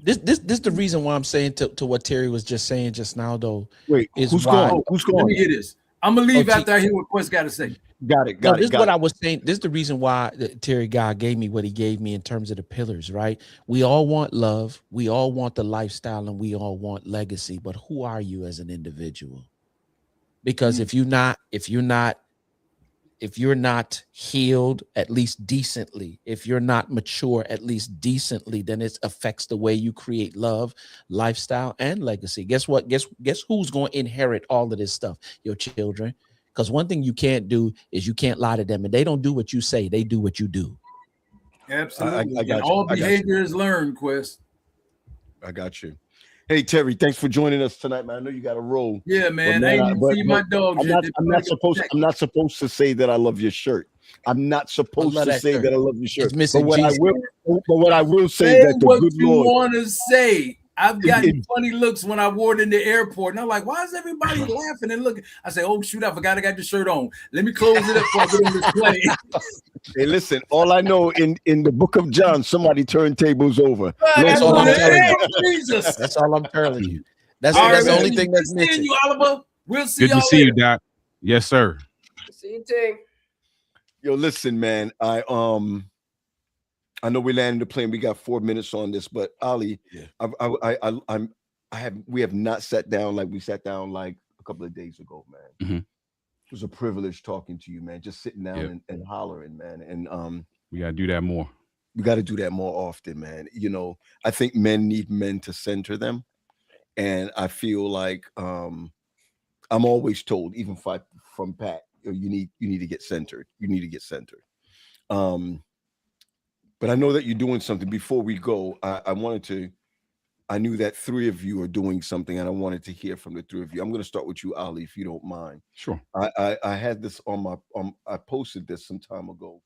This the reason why I'm saying to what Terry was just saying just now, though. Wait, who's going? Let me hear this. I'm gonna leave after I hear what Quest got to say. Got it. This is what I was saying. This is the reason why Terry God gave me what he gave me in terms of the pillars, right? We all want love, we all want the lifestyle, and we all want legacy. But who are you as an individual? Because if you're not healed at least decently, if you're not mature at least decently, then it affects the way you create love, lifestyle, and legacy. Guess what? Guess who's going to inherit all of this stuff? Your children. Because one thing you can't do is you can't lie to them, and they don't do what you say; they do what you do. Absolutely. I got you. All behavior is learned, Quest. I got you. Hey Terry, thanks for joining us tonight, man. I know you got a role. Yeah, man. I ain't see my dog. I'm not supposed to say that I love your shirt. I'm not supposed to say that I love your shirt. But what I will say that the good Lord. Want to say? I've gotten funny looks when I wore it in the airport, and I'm like, "Why is everybody laughing and looking?" I say, "Oh shoot, I forgot I got the shirt on. Let me close it up before I get on this plane." Hey, listen, all I know in the book of John, somebody turned tables over. That's all I'm telling you. Jesus. That's all I'm telling you. That's the only thing that's missing. You, Oliver. We'll see. Good to see you, Doc. Yes, sir. See you, Ting. Yo, listen, man. I know we landed the plane. We got 4 minutes on this, but Ali, we have not sat down like we sat down like a couple of days ago, man. Mm-hmm. It was a privilege talking to you, man. Just sitting down and hollering, man. And we gotta do that more. We got to do that more often, man. I think men need men to center them, And I feel like I'm always told, even from Pat, you need to get centered. You need to get centered. But I know that you're doing something. Before we go, I knew that 3 of you are doing something, and I wanted to hear from the 3 of you. I'm going to start with you, Ali, if you don't mind. Sure. I had this on I posted this some time ago.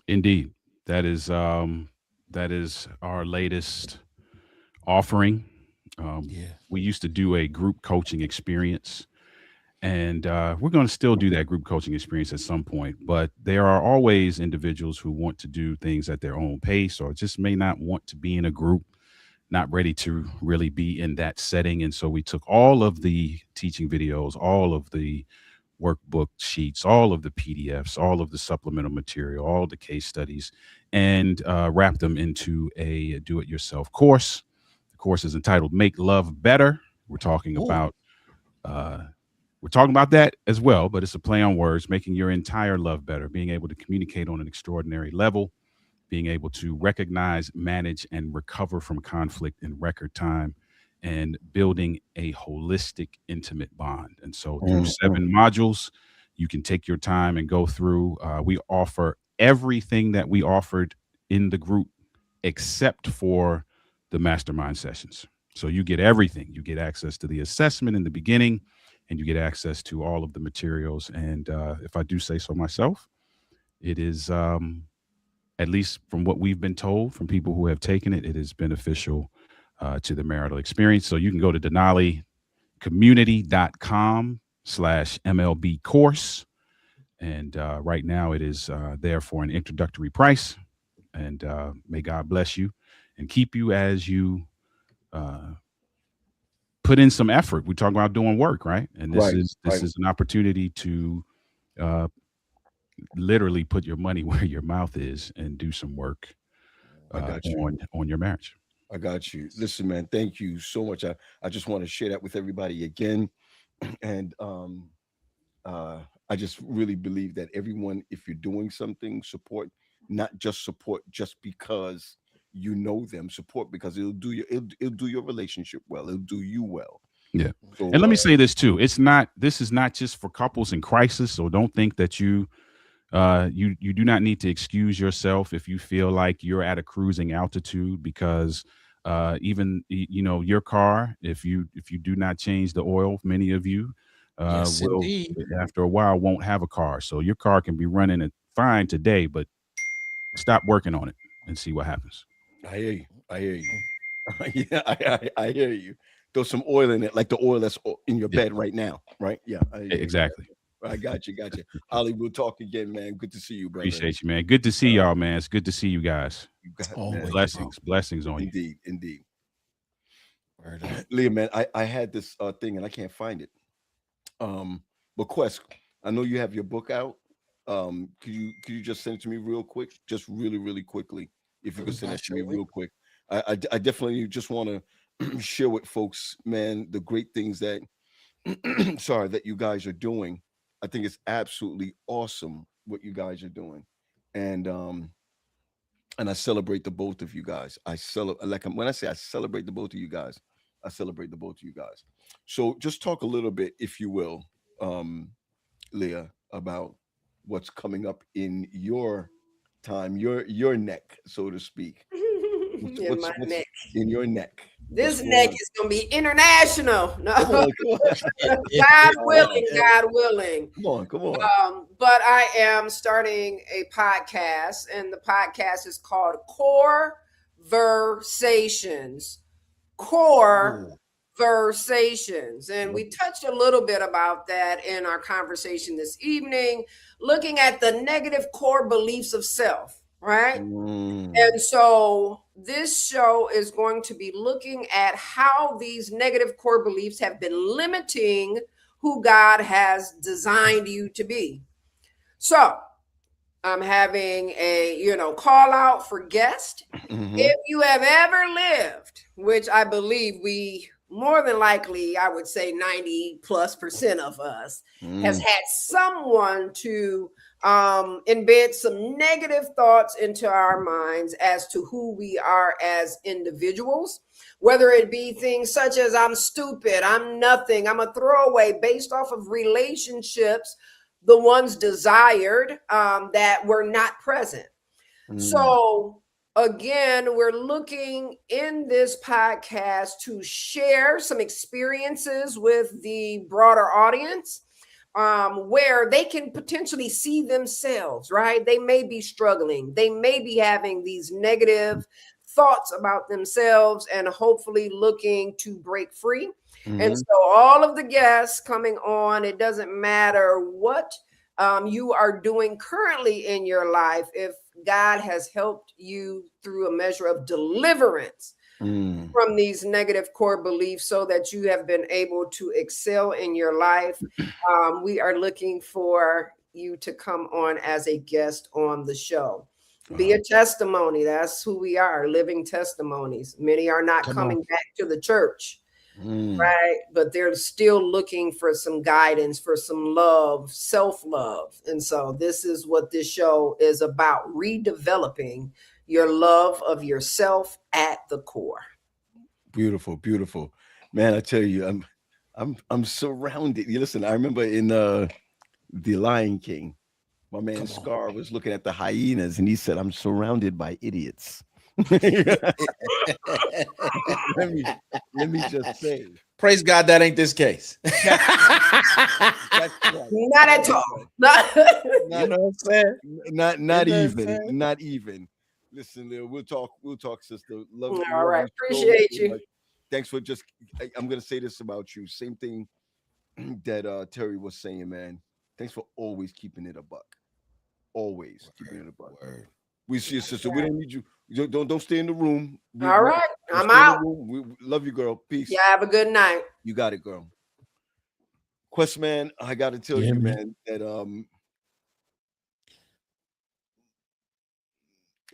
Indeed, that is our latest offering. We used to do a group coaching experience, and we're going to still do that group coaching experience at some point. But there are always individuals who want to do things at their own pace, or just may not want to be in a group, not ready to really be in that setting. And so we took all of the teaching videos, all of the workbook sheets, all of the PDFs, all of the supplemental material, all the case studies, and wrapped them into a do-it-yourself course. The course is entitled "Make Love Better." We're talking about that as well, but it's a play on words, making your entire love better, being able to communicate on an extraordinary level, being able to recognize, manage, and recover from conflict in record time, and building a holistic, intimate bond. And so through 7 modules, you can take your time and go through. We offer everything that we offered in the group except for the mastermind sessions. So you get everything. You get access to the assessment in the beginning, and you get access to all of the materials. And if I do say so myself, it is, at least from what we've been told from people who have taken it, it is beneficial to the marital experience. So you can go to denaliCommunity.com/MLB course. And right now it is there for an introductory price. And may God bless you and keep you as you put in some effort. We talk about doing work, right? And this is an opportunity to literally put your money where your mouth is and do some work on your marriage. I got you. Listen, man, thank you so much. I just want to share that with everybody again. And I just really believe that everyone, if you're doing something, support, not just support just because you know them, support because it'll do your relationship well. It'll do you well. Yeah. So, and let me say this too. This is not just for couples in crisis. So don't think that you do not need to excuse yourself if you feel like you're at a cruising altitude, because even your car, if you do not change the oil, many of you will after a while won't have a car. So your car can be running it fine today, but stop working on it and see what happens. I hear you. Yeah, I hear you. Throw some oil in it, like the oil that's in your bed right now, right? Yeah, exactly. I got you. Ali, we'll talk again, man. Good to see you, brother. Appreciate you, man. Good to see y'all, man. It's good to see you guys. Blessings on you. Indeed. Leah, man, I had this thing and I can't find it. But Quest, I know you have your book out. Could you just send it to me real quick? Just really quickly. If you could send it to me real quick. I definitely just want to share with folks, man, the great things that that you guys are doing. I think it's absolutely awesome what you guys are doing. And I celebrate the both of you guys. When I say I celebrate the both of you guys, I celebrate the both of you guys. So just talk a little bit, if you will, Leah, about what's coming up in your time, your neck, so to speak. In my neck. In your neck. This neck is going to be international. No, come on. God willing. Come on. But I am starting a podcast, and the podcast is called Conversations. Conversations. And we touched a little bit about that in our conversation this evening, looking at the negative core beliefs of self, right? And so this show is going to be looking at how these negative core beliefs have been limiting who God has designed you to be. So I'm having a, call out for guests. If you have ever lived, which I believe we more than likely, I would say 90+% of us has had someone to embed some negative thoughts into our minds as to who we are as individuals. whether it be things such as I'm stupid, I'm nothing, I'm a throwaway, based off of relationships, the ones desired, that were not present. So again, we're looking in this podcast to share some experiences with the broader audience, where they can potentially see themselves, right? They may be struggling, they may be having these negative thoughts about themselves, and hopefully looking to break free. And so, all of the guests coming on, it doesn't matter what you are doing currently in your life, if God has helped you through a measure of deliverance from these negative core beliefs so that you have been able to excel in your life, we are looking for you to come on as a guest on the show. Be a testimony. That's who we are, living testimonies. Many are not coming back to the church, right? But they're still looking for some guidance, for some love, self-love. And so this is what this show is about, redeveloping your love of yourself at the core. Beautiful, beautiful. Man, I tell you, I'm surrounded. You listen, I remember in The Lion King, my man Scar was looking at the hyenas and he said, I'm surrounded by idiots. let me just say. Praise God, that ain't this case. That's right. Not at all. You know what I'm saying? Not even. Listen, Lil, we'll talk, sister. Love you. All right. Appreciate you. Much. Thanks for I'm gonna say this about you. Same thing that Terry was saying, man. Thanks for always keeping it a buck. Always keeping it a buck. We see your sister. We don't need you. Don't stay in the room. All right. I'm out. We love you, girl. Peace. Yeah, have a good night. You got it, girl. Quest, man, I gotta tell you, man, that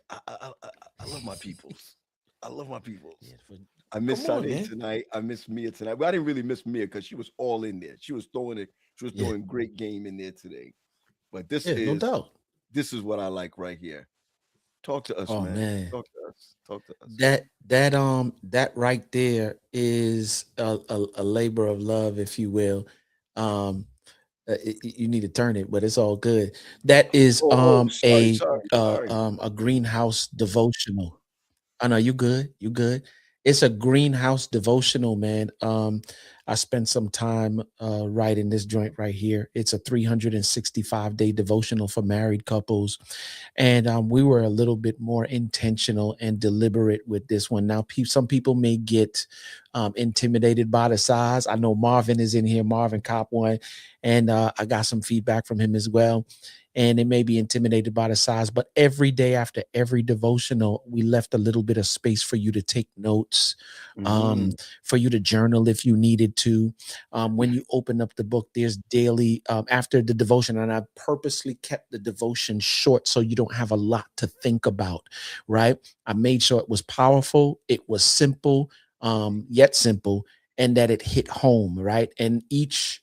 I love my peoples. I love my peoples. I miss Sade tonight. I miss Mia tonight. But I didn't really miss Mia because she was all in there. She was throwing it. She was throwing great game in there today. But this is this is what I like right here. Talk to us, man. Talk to us. That right there is a labor of love, if you will. You need to turn it, but it's all good. That is a greenhouse devotional. I know you good. You good. It's a greenhouse devotional, man. I spent some time writing this joint right here. It's a 365-day devotional for married couples. And we were a little bit more intentional and deliberate with this one. Now, some people may get intimidated by the size. I know Marvin is in here, Marvin Cop One, and I got some feedback from him as well. And it may be intimidated by the size, but every day after every devotional, we left a little bit of space for you to take notes, for you to journal if you needed to. When you open up the book, there's daily, after the devotion, and I purposely kept the devotion short so you don't have a lot to think about, right? I made sure it was powerful, it was simple, yet simple, and that it hit home, right? And each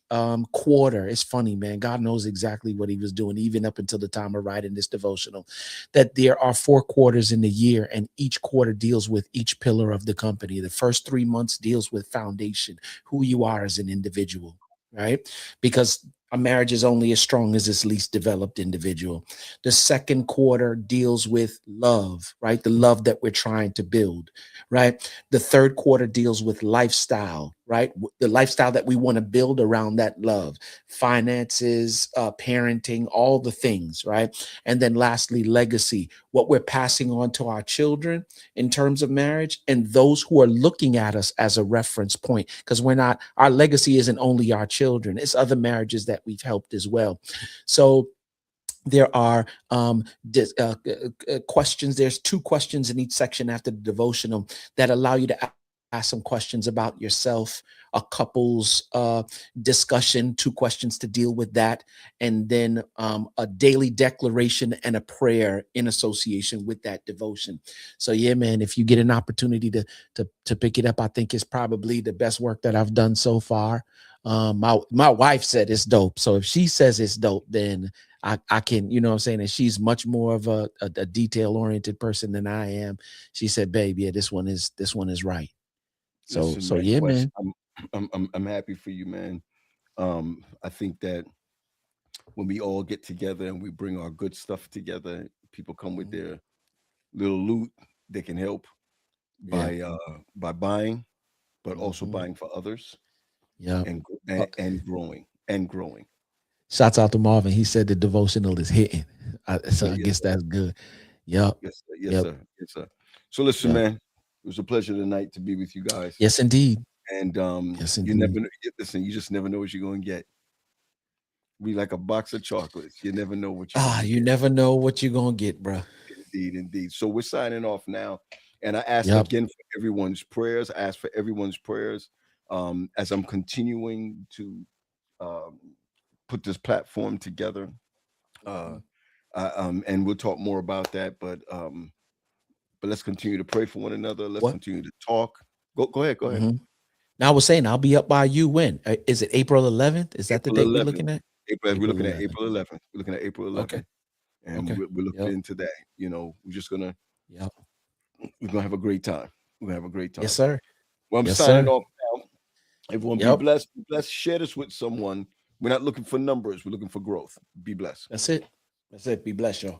quarter, it's funny, man, God knows exactly what he was doing, even up until the time of writing this devotional, that there are 4 quarters in the year, and each quarter deals with each pillar of the company. The first 3 months deals with foundation, who you are as an individual, right? Because a marriage is only as strong as its least developed individual. The second quarter deals with love, right? The love that we're trying to build, right? The third quarter deals with lifestyle, right? The lifestyle that we want to build around that love, finances, parenting, all the things, right? And then lastly, legacy, what we're passing on to our children in terms of marriage and those who are looking at us as a reference point, because our legacy isn't only our children, it's other marriages that we've helped as well. So there are questions. There's 2 questions in each section after the devotional that allow you to ask some questions about yourself, a couple's discussion, 2 questions to deal with that, and then a daily declaration and a prayer in association with that devotion. So yeah, man, if you get an opportunity to pick it up, I think it's probably the best work that I've done so far. My wife said it's dope. So if she says it's dope, then I can, you know what I'm saying? And she's much more of a detail oriented person than I am. She said, babe, yeah, this one is right. Listen, man, yeah, Wes, man. I'm happy for you, man. I think that when we all get together and we bring our good stuff together, people come with their little loot. They can help by buying, but also buying for others, Yeah. and growing. Shouts out to Marvin. He said the devotional is hitting. So I Yes, guess sir. that's good. Yep. Yes, sir. Yes, Yep. sir. Yes, sir. So listen, Yep. man, it was a pleasure tonight to be with you guys. Yes, indeed. And Yes, you never indeed. listen. You just never know what you're gonna get. We like a box of chocolates. You never know what you're gonna You get. never know what you're gonna get, bro. Indeed, indeed. So we're signing off now. And I ask Yep. again for everyone's prayers. I ask for everyone's prayers as I'm continuing to put this platform together. And we'll talk more about that. But let's continue to pray for one another. Let's What? continue to talk. Go ahead. Go ahead. Now I was saying I'll be up by you when? Is it April 11th? Is that the April date we're 11th. looking at? We're April looking at 11th. April 11th. We're looking at April 11th. Okay. And Okay. we're looking Yep. into that. You know, we're just gonna Yep. we're gonna have a great time. We're gonna have a great time. Yes, sir. Well, I'm Yes, signing sir. off now. Everyone be Yep. blessed. Be blessed. Share this with someone. We're not looking for numbers. We're looking for growth. Be blessed. That's it. That's it. Be blessed, y'all.